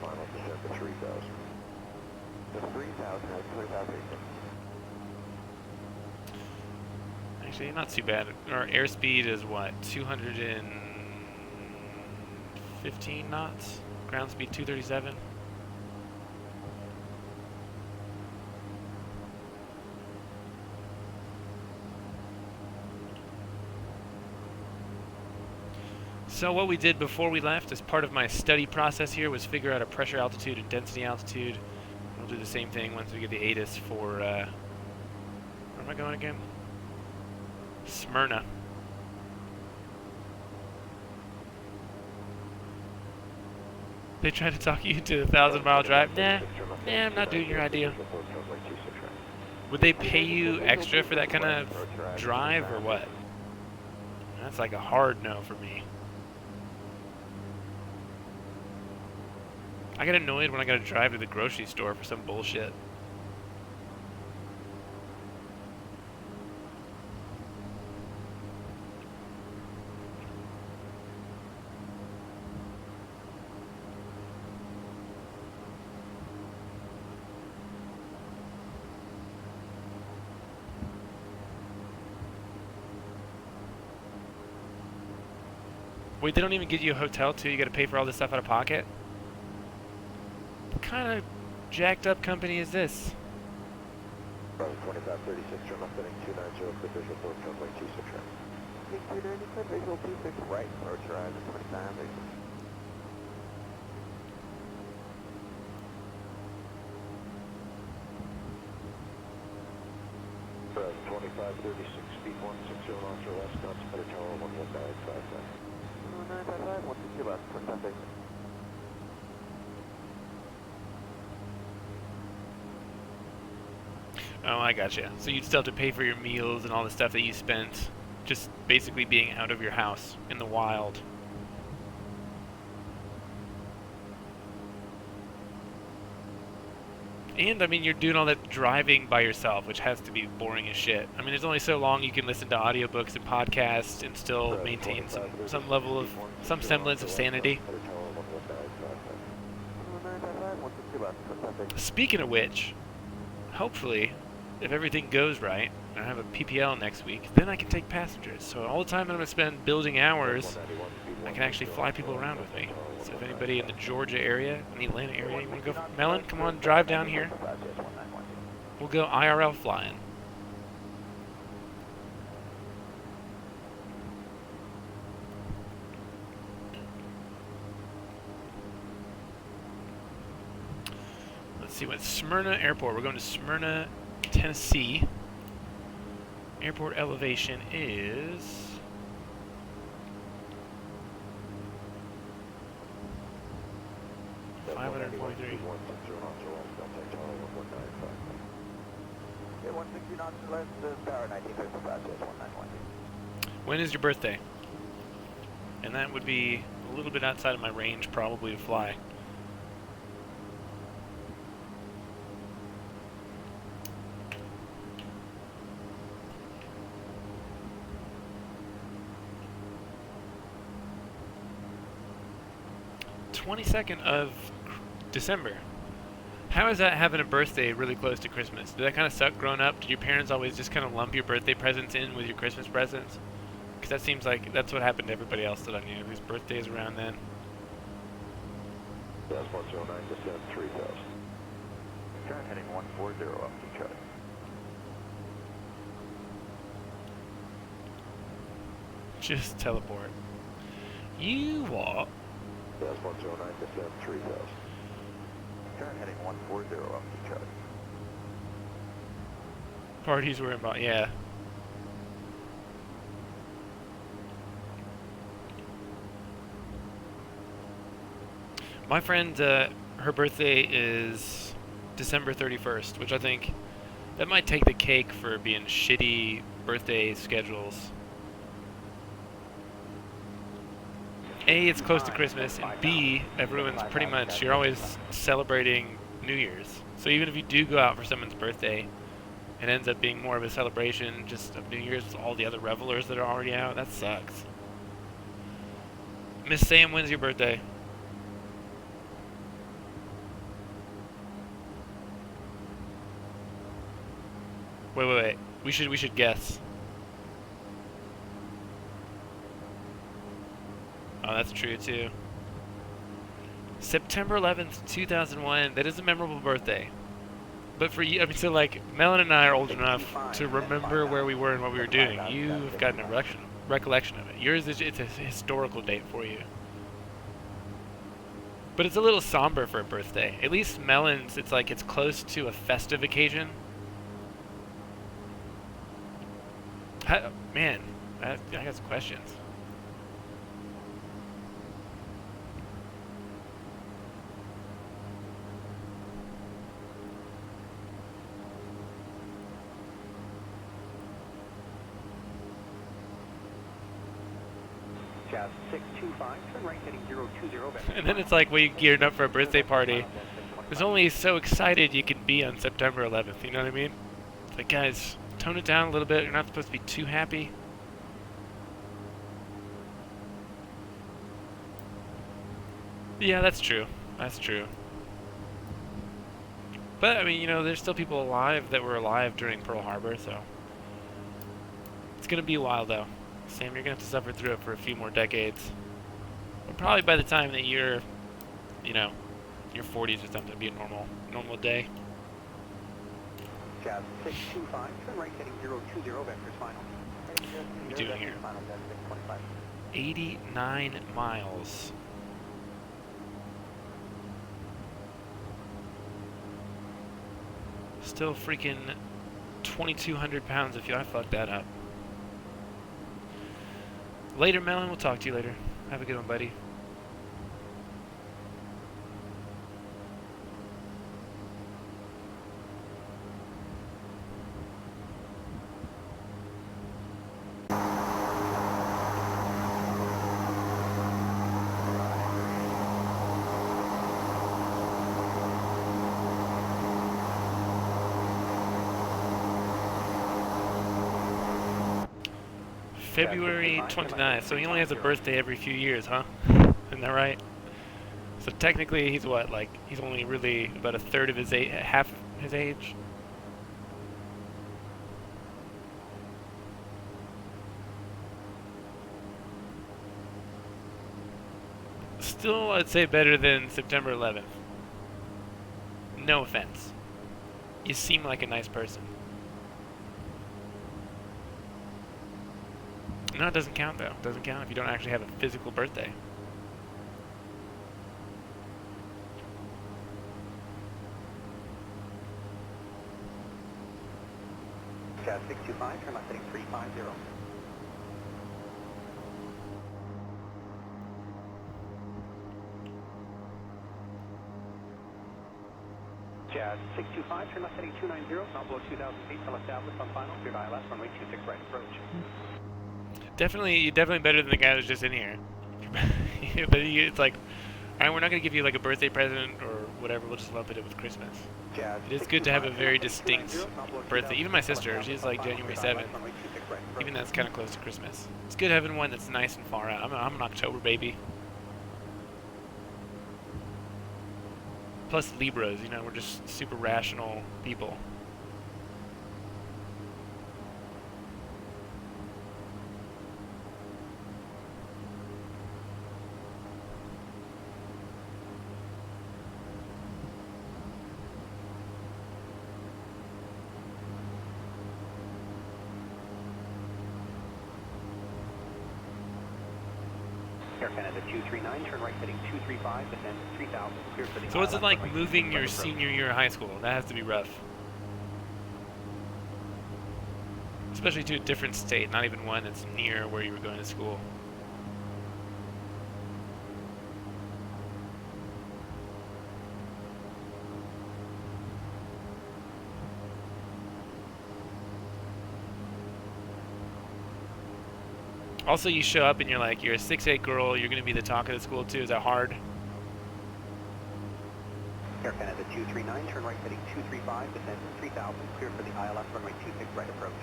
Actually, not too bad. Our airspeed is what, 215 knots? Ground speed 237. So what we did before we left as part of my study process here was figure out a pressure altitude and density altitude. We'll do the same thing once we get the ATIS for, where am I going again? Smyrna. They tried to talk you into a 1,000-mile drive? Nah, I'm not doing your idea. Would they pay you extra for that kind of drive or what? That's like a hard no for me. I get annoyed when I gotta drive to the grocery store for some bullshit. Wait, they don't even get you a hotel too? You gotta pay for all this stuff out of pocket? What kind of jacked up company is this? 2536, turn left heading 290 for visual 4, runway 26 right. 295, visual 26 right, approach arrive at 25, visual. For 2536, speed 160 knots or less, altimeter tower 11955. 1955, 160 left, 25 visual. Oh, I gotcha. So you'd still have to pay for your meals and all the stuff that you spent just basically being out of your house in the wild. And, I mean, you're doing all that driving by yourself, which has to be boring as shit. I mean, there's only so long you can listen to audiobooks and podcasts and still maintain some level of, some semblance of sanity. Speaking of which, hopefully, if everything goes right, and I have a PPL next week, then I can take passengers. So all the time I'm going to spend building hours, I can actually fly people around with me. So if anybody in the Georgia area, in the Atlanta area, you want to go, Melon, come on, drive down here. We'll go IRL flying. Let's see what Smyrna Airport. We're going to Smyrna, Tennessee. Airport elevation is 543. Okay, 160 knots or less, power 1955, 191. When is your birthday? And that would be a little bit outside of my range, probably, to fly. #22nd of December. How is that having a birthday really close to Christmas? Did that kind of suck growing up? Did your parents always just kind of lump your birthday presents in with your Christmas presents? Because that seems like that's what happened to everybody else that I knew. These birthdays around then. That's 109, descend 3000. Turn heading 140 up to Charlie. Just teleport. You what? That's 109, descend 3000. Turn heading 140 up to Charlie. Parties were about, yeah. My friend, her birthday is December 31st, which I think that might take the cake for being shitty birthday schedules. A, it's close to Christmas, and B, everyone's pretty much, you're always celebrating New Year's. So even if you do go out for someone's birthday, it ends up being more of a celebration just of New Year's with all the other revelers that are already out. That sucks. Miss Sam, when's your birthday? Wait. We should guess. Oh, that's true too. September 11th, 2001. That is a memorable birthday. But for you, I mean, so like, Melon and I are old enough to remember where we were and what we were doing. You've got a recollection of it. Yours is, it's a historical date for you. But it's a little somber for a birthday. At least Melon's, it's like it's close to a festive occasion. Man, I got some questions. Jazz 625, turn right heading 020. And then it's like when you geared up for a birthday party. It's only so excited you can be on September 11th, you know what I mean? It's like, guys, tone it down a little bit. You're not supposed to be too happy. Yeah, that's true. That's true. But, I mean, you know, there's still people alive that were alive during Pearl Harbor, so... It's gonna be a while, though. Sam, you're gonna have to suffer through it for a few more decades. But probably by the time that you're, you know, your 40s or something, it'll be a normal day. Jazz 625, turn right heading 020, vectors final. What are we doing here? 89 miles. Still freaking 2,200 pounds if I fucked that up. Later, Melon. We'll talk to you later. Have a good one, buddy. February 29th, so he only has a birthday every few years, huh? Isn't that right? So technically, he's what, like, he's only really about a third of his age, half his age? Still, I'd say better than September 11th. No offense. You seem like a nice person. No, it doesn't count though. It doesn't count if you don't actually have a physical birthday. Jazz 625, turn left heading 350. Jazz 625, turn left heading 290, not below 2,000 feet, till established on final, cleared ILS, runway 26 right approach. Definitely, definitely better than the guy that's just in here. But it's like, alright, we're not gonna give you like a birthday present or whatever. We'll just lump it in with Christmas. Jazz It is good to have a very distinct birthday. Even my sister, she's like January 7th. Even that's kind of close to Christmas. It's good having one that's nice and far out. I'm an October baby. Plus Libras, you know, we're just super rational people. Air Canada 239, turn right heading 235, descend 3,000, clear for the So what's it ILS, like runway moving 26 your right approach. senior year of high school? That has to be rough. Especially to a different state, not even one that's near where you were going to school. Also, you show up and you're like, you're a 6'8" girl, you're going to be the talk of the school too. Is that hard? Air Canada 239, turn right heading 235, descend 3,000, clear for the ILS, runway 26 right approach.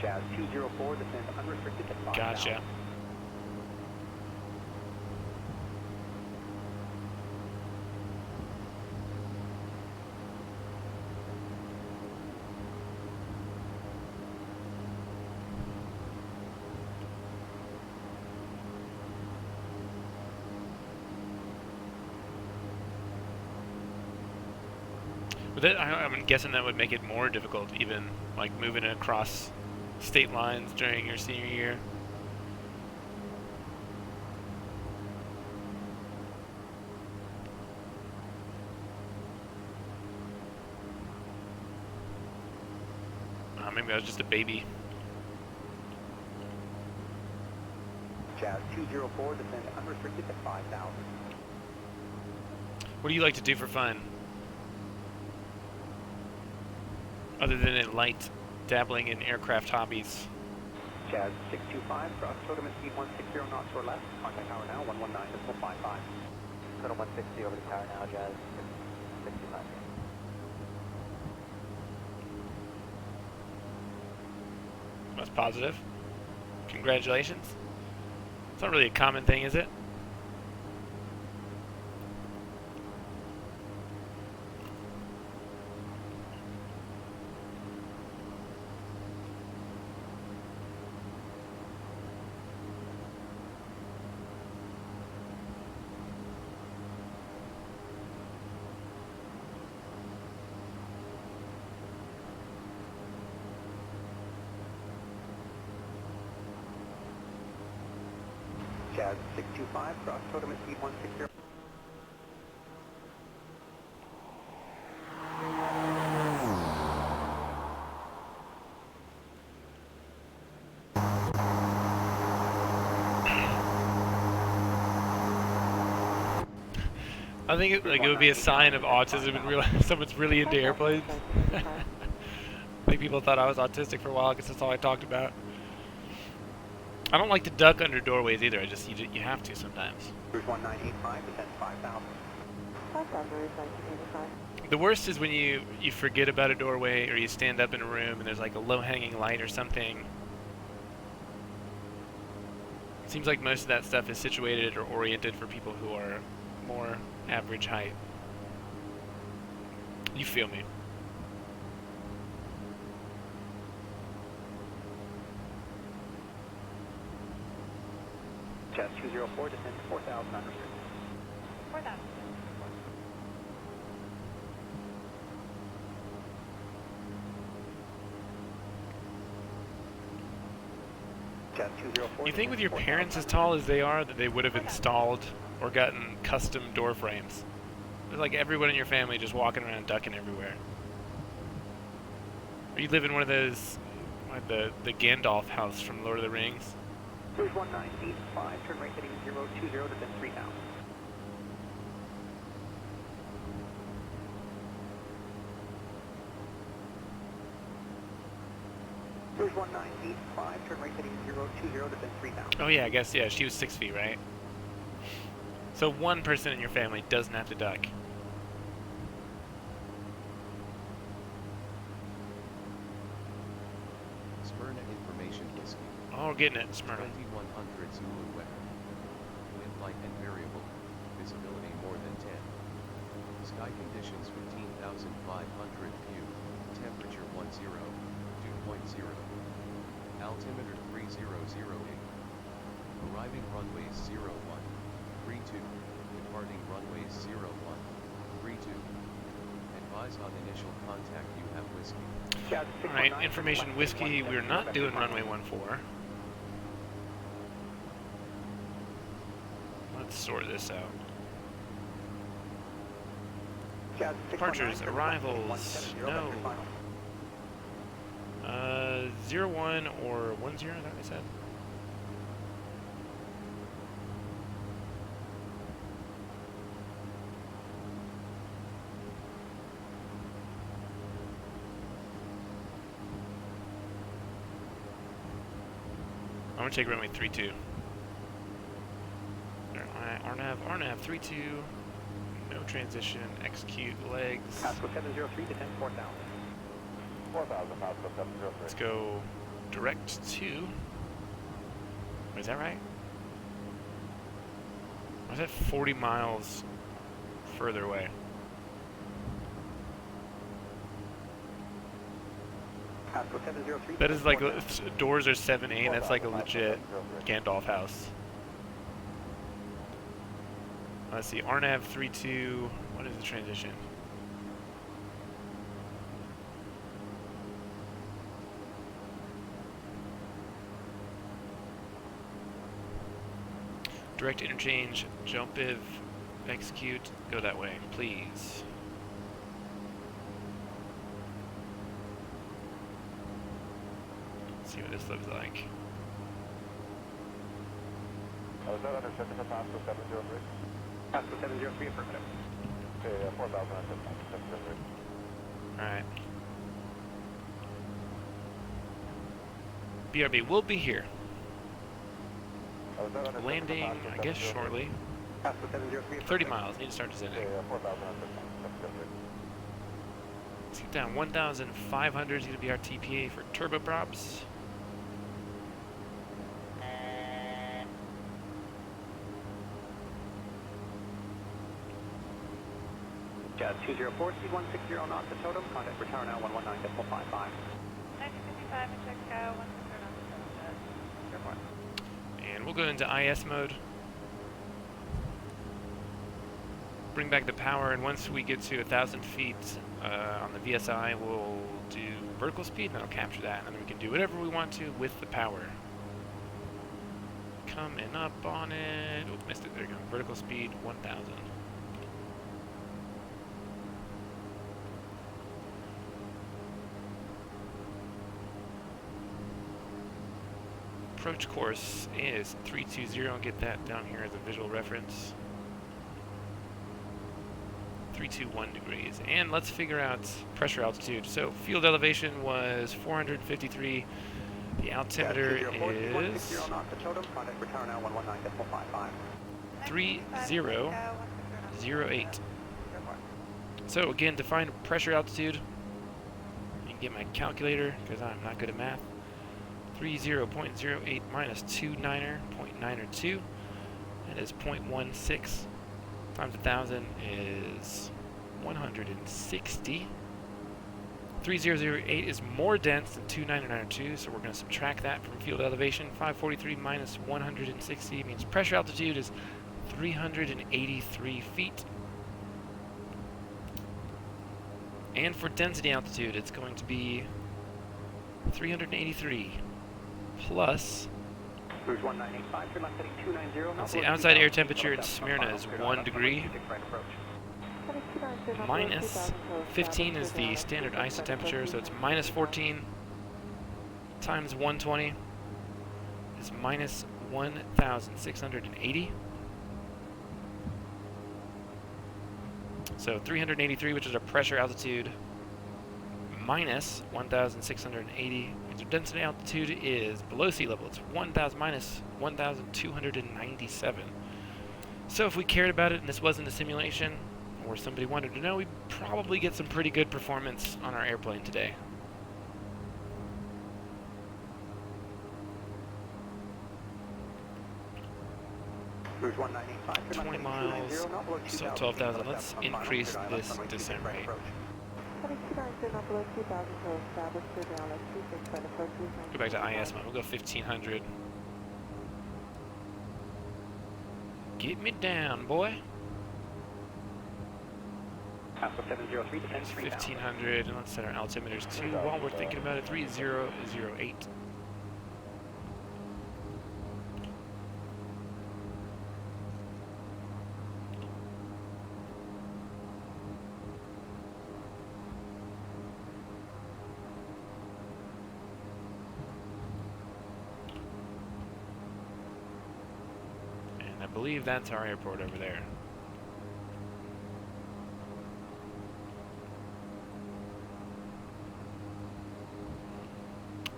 Jazz 204, descend unrestricted to 5,000. Gotcha. But that, I'm guessing that would make it more difficult, even like moving across state lines during your senior year. Maybe I was just a baby. Jazz 204, descend unrestricted to 5,000. What do you like to do for fun? Other than in light dabbling in aircraft hobbies. Jazz 625, cross totem at speed 160 knots or less, contact tower now, 119.55. Total 160 over the tower now, Jazz 65. That's positive. Congratulations. It's not really a common thing, is it? Jazz 625, cross totem at speed 160. I think it would be a sign of autism and realize someone's really into airplanes. I think people thought I was autistic for a while because that's all I talked about. I don't like to duck under doorways either. I just you have to sometimes. Cruise 1985, descend 5,000. 5,000 is 1985. The worst is when you forget about a doorway or you stand up in a room and there's like a low-hanging light or something. It seems like most of that stuff is situated or oriented for people who are more average height. You feel me? 204, descend 4,000 unrestricted. 4,000. Jet 204. You think with your parents as tall as they are that they would have installed or gotten custom door frames? There's like everyone in your family just walking around ducking everywhere. Or you live in one of those, like the Gandalf house from Lord of the Rings. Cruise 1985, turn right heading 020, descend 3,000. Cruise 1985, turn right heading 020, descend 3,000. Oh yeah, I guess, yeah, she was 6 feet, right? So one person in your family doesn't have to duck. Smyrna information whiskey. Oh, we're getting it, Smyrna. 2100 Zulu weather. Wind light and variable. Visibility more than 10. Sky conditions 15,500 view. Temperature 10, dew point 0. Altimeter 3008. Arriving runways 01, 32. Departing runways 01, 32. Advise on initial contact you have whiskey. Alright, information whiskey, we're not doing runway 14. Let's sort this out. Departures, arrivals, no. 01 or 10, is that what they said? I'm gonna take runway 32. RNAV 32. No transition. Execute legs. Pasco 703, descend 4,000. 4,000, Pasco 703. Let's go direct to. Is that right? Or is that 40 miles further away? Pasco 703. That is like doors are 7A. That's like a legit Gandalf house. Let's see. RNAV 32. What is the transition? Direct interchange, jump if, execute, go that way, please. Let's see what this looks like. Is that understood for Pasco 703? Pasco 703, affirmative. Okay, 4,000 703. Alright. BRB will be here. Landing, I guess, shortly. Pasco 703, 30 miles, need to start descending. Okay, 4,000 703. Let's get down 1,500 is going to be our TPA for turboprops. Jazz 204, speed 160 knots at totem, contact return now 119.55. 1955 and check out 160 knots at totem, Jazz 204. And we'll go into IS mode. Bring back the power, and once we get to 1,000 feet on the VSI, we'll do vertical speed, and that'll capture that, and then we can do whatever we want to with the power. Coming up on it. Oh, missed it. There you go. Vertical speed 1,000. Approach course is 320. I'll get that down here as a visual reference. 321 degrees. And let's figure out pressure altitude. So field elevation was 453. The altimeter is 3008. So again, to find pressure altitude, you can get my calculator because I'm not good at math. 30.08 minus 29.902. That is 0.16 times 1,000 is 160. 3008 is more dense than 2902, so we're going to subtract that from field elevation. 543 minus 160 means pressure altitude is 383 feet. And for density altitude, it's going to be 383 plus. Cruise 1985, turn left heading 290. Let's see, outside air temperature in Smyrna is 1 degree. Minus 15 is the standard ISO temperature, so it's minus 14 times 120 is minus 1,680. So 383, which is our pressure altitude, minus 1,680 means our density altitude is below sea level. It's 1,000 minus 1,297. So if we cared about it and this wasn't a simulation, or somebody wanted to know, we'd probably get some pretty good performance on our airplane today. Cruise 1985, 20 miles, so 12,000. Let's increase this descent rate. Go back to IS mode. We'll go 1,500. Get me down, boy. 1,500, and let's set our altimeters to, while we're thinking about it, 3008. And I believe that's our airport over there.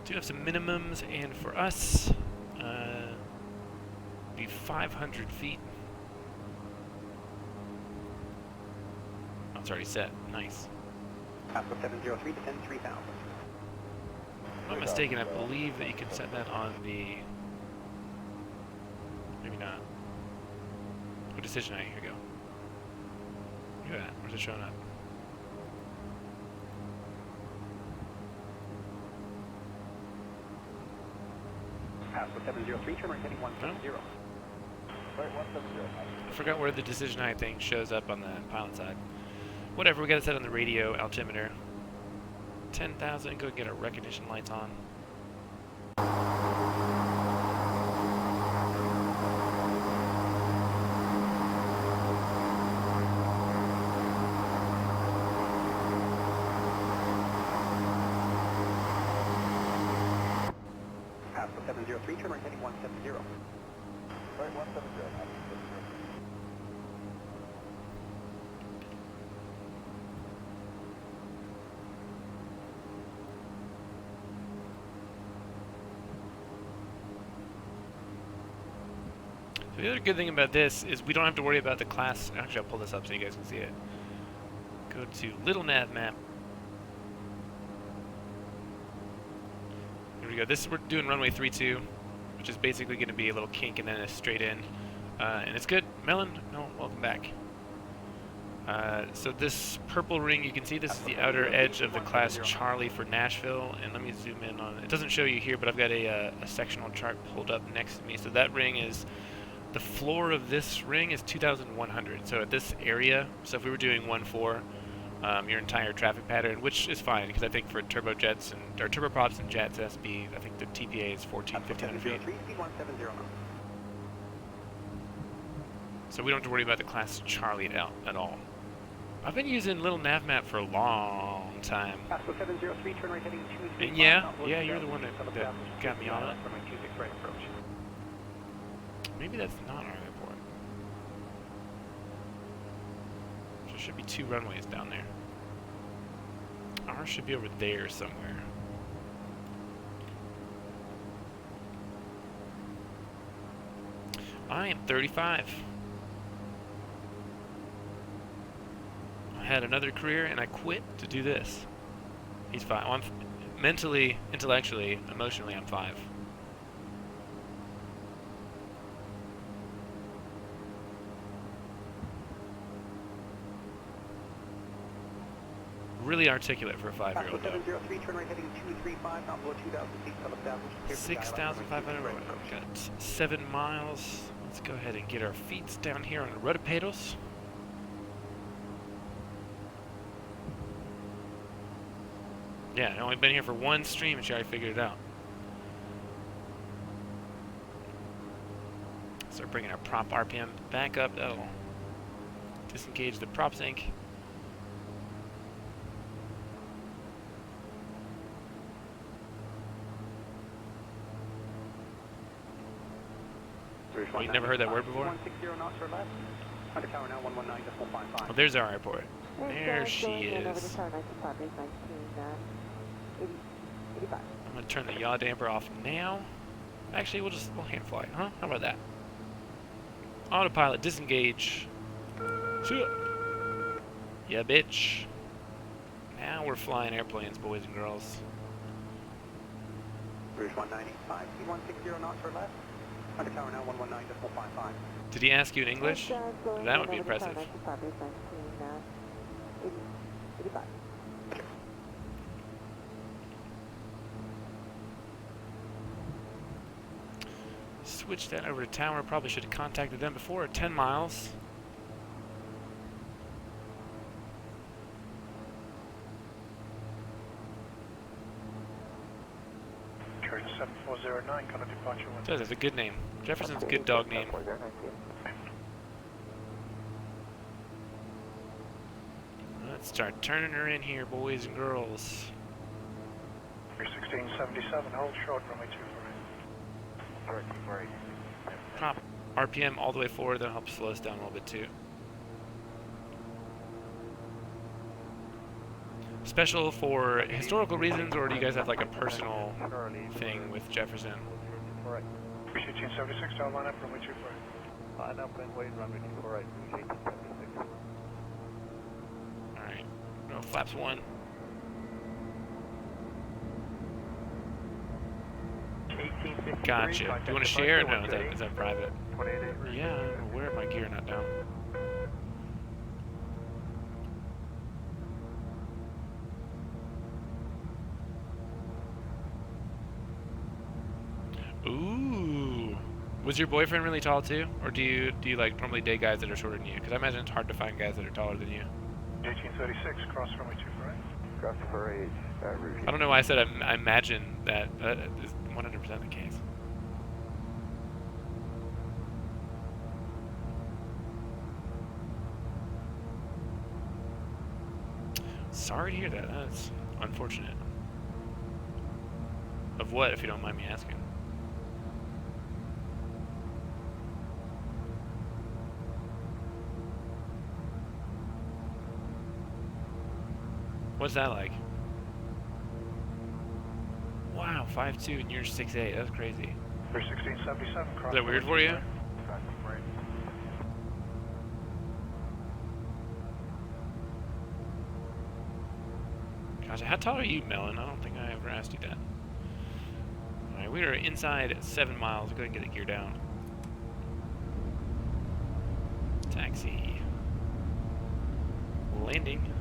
Do have some minimums, and for us, be 500 feet. Oh, it's already set. Nice. Alpha 703, descend 3,000. If I'm not mistaken, I believe that you can set that on the... Maybe not. What decision height? Here we go. Look at that. Where's it showing up? Alpha 703, turn right heading 170. I forgot where the decision height thing shows up on the pilot side. Whatever, we got it set on the radio altimeter. 10,000, go get our recognition lights on. Alpha 703, turn right heading 170. Right, 170. So the other good thing about this is we don't have to worry about the class. Actually, I'll pull this up so you guys can see it. Go to little nav map. Here we go. This is, we're doing runway 32, which is basically going to be a little kink and then a straight in. And it's good. Melon, no, welcome back. So this purple ring, you can see this is the outer edge of the class Charlie for Nashville. And let me zoom in on it. It doesn't show you here, but I've got a sectional chart pulled up next to me. So that ring is, the floor of this ring is 2,100. So at this area, so if we were doing 1-4, your entire traffic pattern, which is fine, because I think for turbojets and, or turboprops and jets, it has to be, I think the TPA is 1,500 feet. So we don't have to worry about the class Charlie at all. I've been using little nav map for a long time. And yeah, you're the one that got me on it. Maybe that's not our airport. There should be 2 runways down there. Ours should be over there somewhere. I am 35. I had another career and I quit to do this. He's 5. Well, I'm mentally, intellectually, emotionally, I'm 5. really articulate for a 5-year-old though. 703, turn right heading 235, not below 2,000 feet, established. 6,500. We've got 7 miles. Let's go ahead and get our feet down here on the rotopaddles. Yeah, I've only been here for one stream and she already figured it out. Start bringing our prop RPM back up. That'll disengage the prop sync. Oh, you never heard that word before? 160 knots or less. Under tower now 119.55. Oh, there's our airport. There she is. I'm gonna turn the yaw damper off now. Actually, we'll hand fly, huh? How about that? Autopilot disengage. Yeah, bitch. Now we're flying airplanes, boys and girls. Rouge 195, 160 knots or less. Under tower now 119.55. Did he ask you in English? That would be impressive. Switch that over to tower. Probably should have contacted them before. 10 miles. Carrier 7409, color departure 1. That's a good name. Jefferson's a good dog name. Let's start turning her in here, boys and girls. 1677, hold short, runway 24. Prop RPM all the way forward. That'll help slow us down a little bit too. Special for historical reasons, or do you guys have like a personal thing with Jefferson? 1876, I'll line up, runway 24. Line up and wait, runway 24 right, 1876. Alright, no, flaps 1. Gotcha. Do you want to share? No, is that private? Yeah, where my gear not down? Ooh. Was your boyfriend really tall too? Or do you like normally date guys that are shorter than you? Because I imagine it's hard to find guys that are taller than you. 1836, cross runway 24 right. Cross for age, review. I don't know why I said I imagine that is 100% the case. Sorry to hear that. That's unfortunate. Of what, if you don't mind me asking? What's that like? Wow, 5'2" and you're 6'8". That's crazy. 1677, cross. Is that weird for you? Gosh, how tall are you, Melon? I don't think I ever asked you that. Alright, we are inside 7 miles. Go ahead and get the gear down. Taxi. Landing.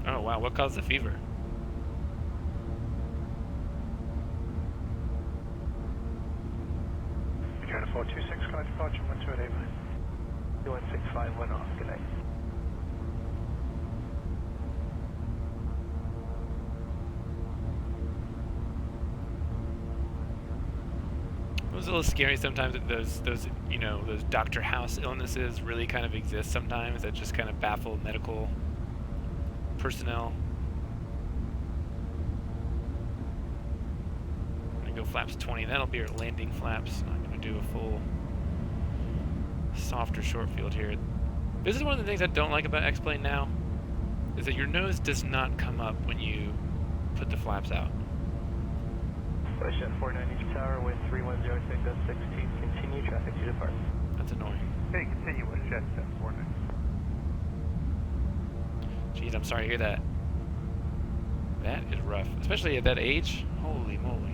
Oh wow, what caused the fever? Carrier 426, color departure 128 line. 2165, off, good night. It was a little scary sometimes that those those Dr. House illnesses really kind of exist sometimes that just kind of baffle medical personnel. I'm gonna go flaps 20. That'll be our landing flaps. I'm gonna do a full softer short field here. This is one of the things I don't like about X-Plane now, is that your nose does not come up when you put the flaps out. Westjet 490 tower, wind 3106, 16, continue traffic to depart. That's annoying. Okay, continue with jet 490. Jeez, I'm sorry to hear that. That is rough, especially at that age. Holy moly.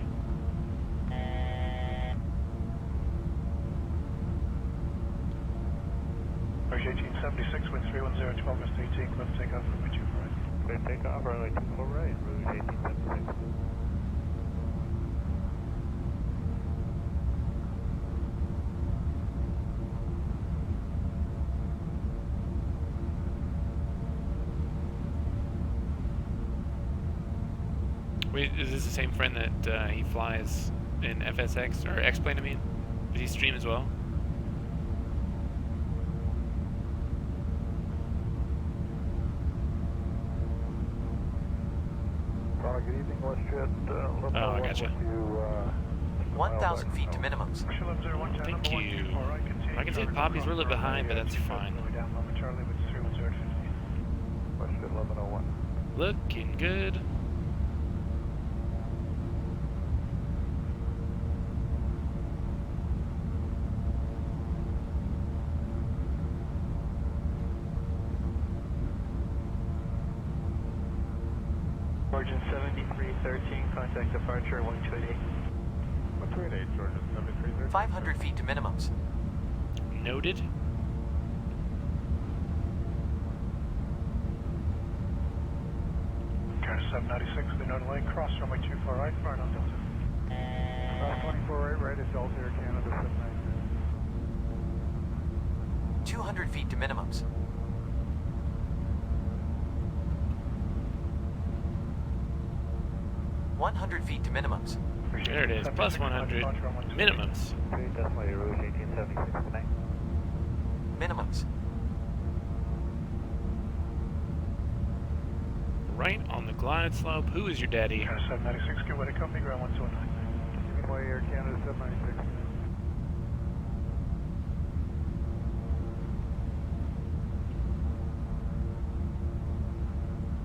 Approach 1876 with 310, 12 West 18, clear for takeoff, runway 24 right. Clear takeoff, runway 24 right, route 1876. Wait, is this the same friend that he flies in FSX, or X-Plane, I mean? Does he stream as well? Good evening, WestJet. Oh, I gotcha. 1,000 feet to minimums. Thank you. I can see the Poppy's a little bit behind, but that's fine. Charlie with 310 15. WestJet 1101. Looking good. Origin 7313, contact departure 1288. 1288, Georgia 7313. 500 feet to minimums. Noted. Car 796, the Northern Lane, cross runway 24 right, far on Delta. Cross 24 right is Delta Air Canada 796. 200 feet to minimums. 100 feet to minimums. There it is, plus 100 minimums. Definitely route 1876 tonight. Minimums. Right on the glide slope. Who is your daddy? Car 796, get way to company, ground 129. Greenway Air Canada 796.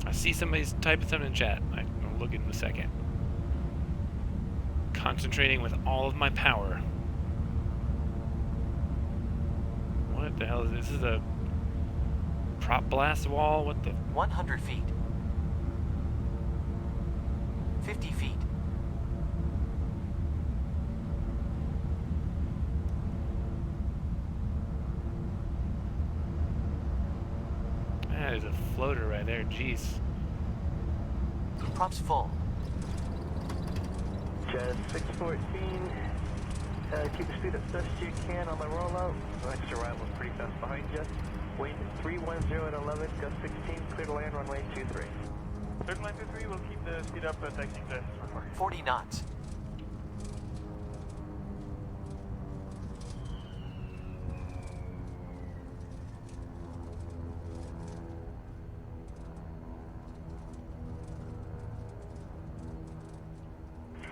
I see somebody's typing something in chat. I'll look in a second. Concentrating with all of my power. What the hell is this? This is a prop blast wall? What the? 100 feet. 50 feet. That is a floater right there. Jeez. Props full. Jet 614, keep the speed as best you can on the rollout. Next arrival is pretty fast behind you. Wind 310 at 11, gust 16, clear to land, runway 23. Clear to land 23, we'll keep the speed up at taxi to 40 knots.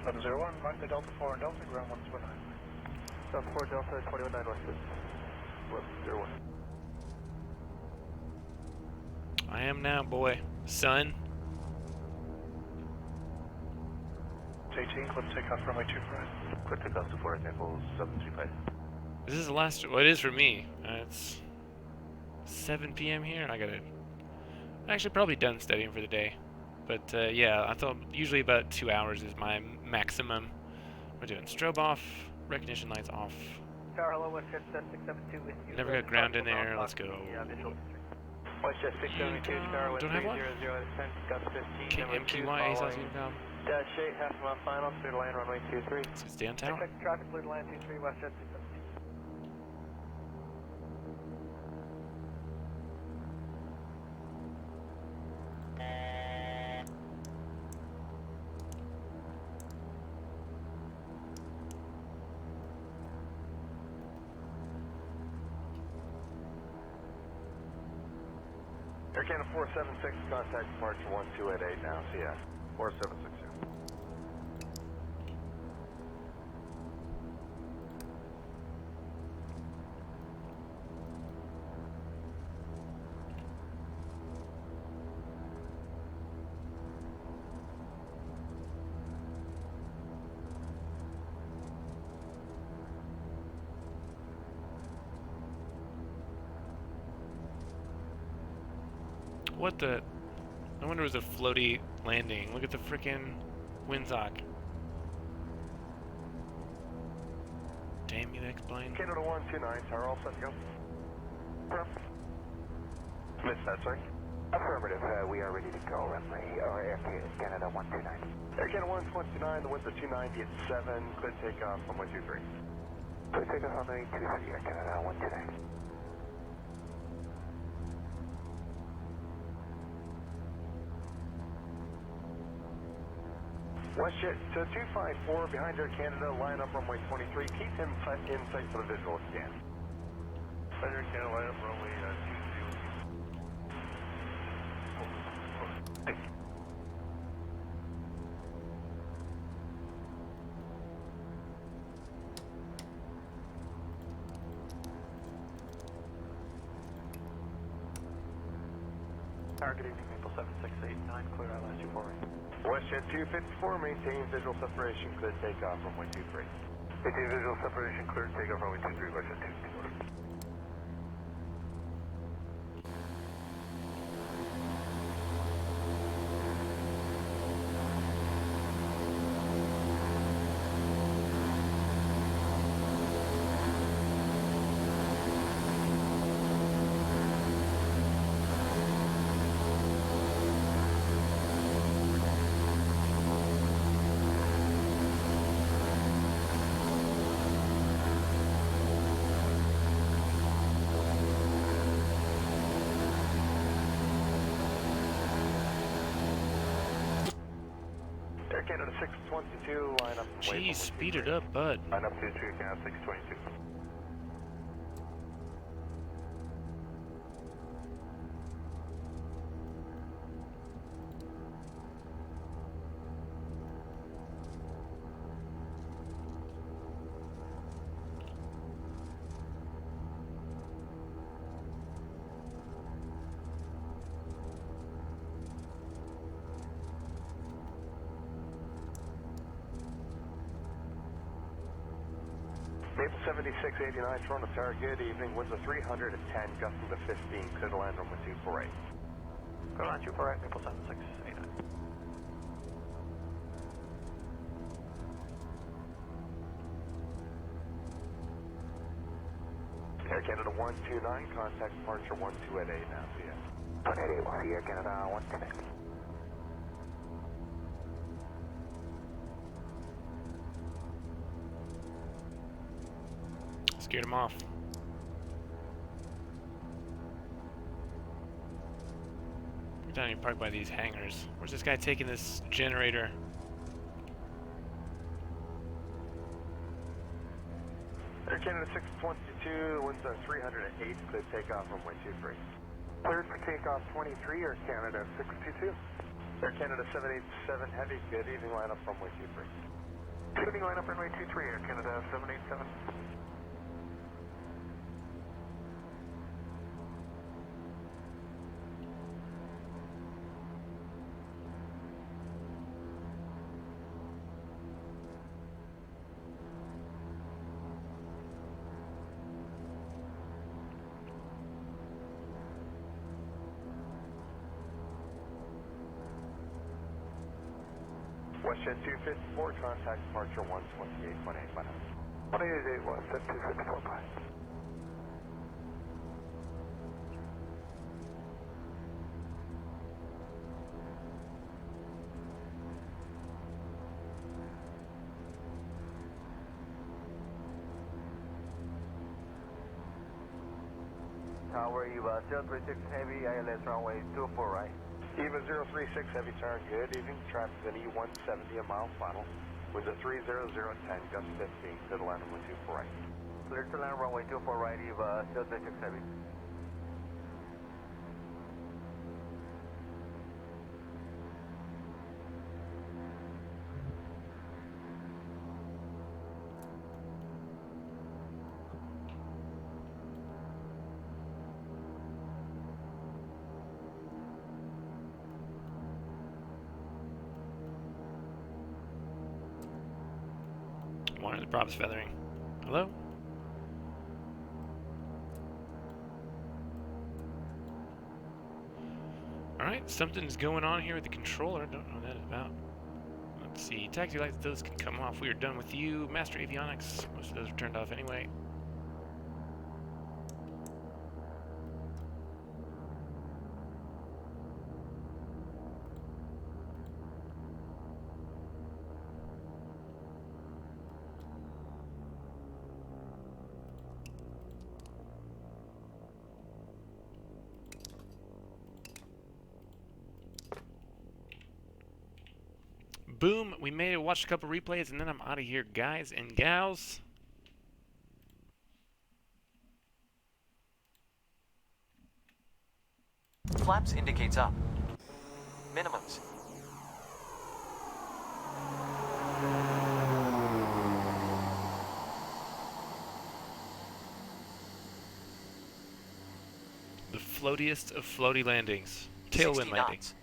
Level 01, mark the Delta 4 and Delta, ground 129. Delta 4, Delta 219 West. Level 01. I am now, boy. Son. It's 18, clip takeoff, runway 25. Clip takeoff to 4, example 735. This is the last. Well, it is for me. It's 7 p.m. here, and I gotta. I'm actually probably done studying for the day. But yeah, I thought usually about 2 hours is my maximum. We're doing strobe off, recognition lights off. Tower, hello, WestJet 672 with you. Never got ground in there. Let's go. WestJet 672, Tower, West Don't have one? 300, descent, gust 15, number 2, MQY ASOS following. Unicom. Dash 8, half mile final, clear to land, runway 23. Let's stay on tower. Check traffic, clear to land 23, WestJet 672. Air Canada 476, contact departure 1288 now, CS. 4760. What the? wonder it was a floaty landing. Look at the frickin' windsock. Damn, you explain. Canada 129, tower all set to go. Missed that, sorry. Affirmative, we are ready to go. Runway, or Air Canada 129. Air Canada 129, the winds are 290 at 7, clear takeoff, runway 23. Clear takeoff runway 23, Air Canada 129. WestJet to 254 behind Air Canada, line up runway 23. Keep him in sight for the visual scan. Air Canada, line up runway 20. Target evening, Maple 7689, clear ILS 24 right. WestJet 254, maintain visual separation, clear takeoff, runway 23. Maintain visual separation, clear takeoff, runway 23, WestJet 254. Air Canada 622, line up. Jeez, speed it up, bud. Line up to Canada 622. Maple 7689, Toronto Tower, good evening. Winds are 310, gusting to 15, clear to land runway 248. Clear line 248, Maple 7689. Air Canada 129, contact departure 1288 now, see ya. 188, we'll see Air Canada 129. Scared him off. We're down here parked by these hangars. Where's this guy taking this generator? Air Canada 622, winds are 308, clear takeoff runway 23. Cleared for takeoff 23, Air Canada 622. Air Canada 787, heavy, good evening, line up runway 23. Good evening, line up runway 23, Air Canada 787. WestJet 254, contact departure 128.8, bye now. 188, WestJet 254, bye. Tower, Eva 036 Heavy, ILS runway 24 right. Eva 036 Heavy, turn, good evening. Traffic is an E170, a mile final. Winds at 30010, gust 15, to the land runway 24 right. Clear to land runway 24 right, Eva 036 Heavy. One of the props feathering. Hello? Alright, something's going on here with the controller. Don't know what that is about. Let's see. Taxi lights, those can come off. We are done with you. Master avionics. Most of those are turned off anyway. Boom, we made it, watched a couple replays, and then I'm out of here, guys and gals. Flaps indicates up. Minimums. The floatiest of floaty landings. Tailwind 60 landings.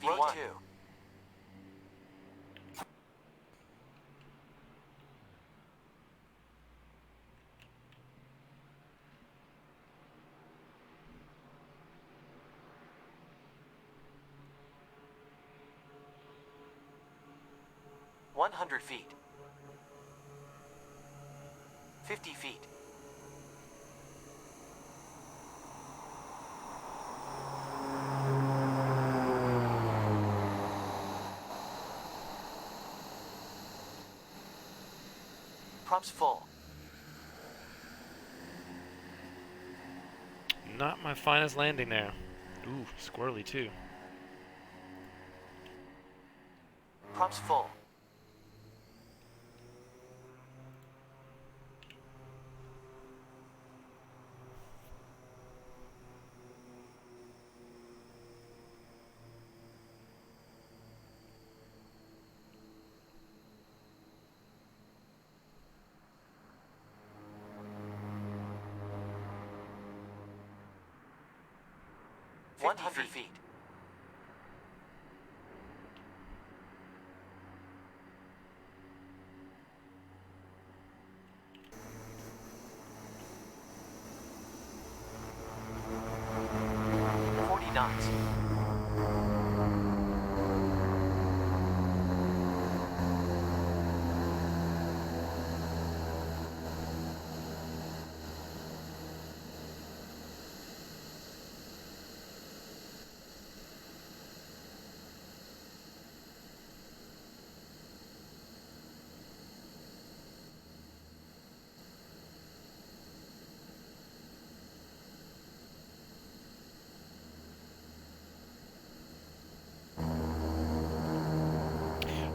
knots. V1. 100 feet. 50 feet. Props full. Not my finest landing there. Ooh, squirrely too. Props full. Feet. 100 feet. Knots.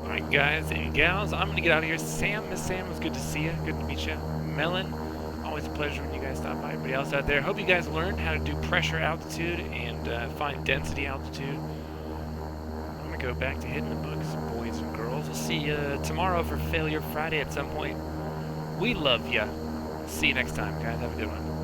Alright, guys and gals, I'm going to get out of here. Sam, Miss Sam, it was good to see you. Good to meet you. Melon, always a pleasure when you guys stop by. Everybody else out there, hope you guys learned how to do pressure altitude and find density altitude. I'm going to go back to hitting the books, boys and girls. We'll see you tomorrow for Failure Friday at some point. We love ya. See you next time, guys. Have a good one.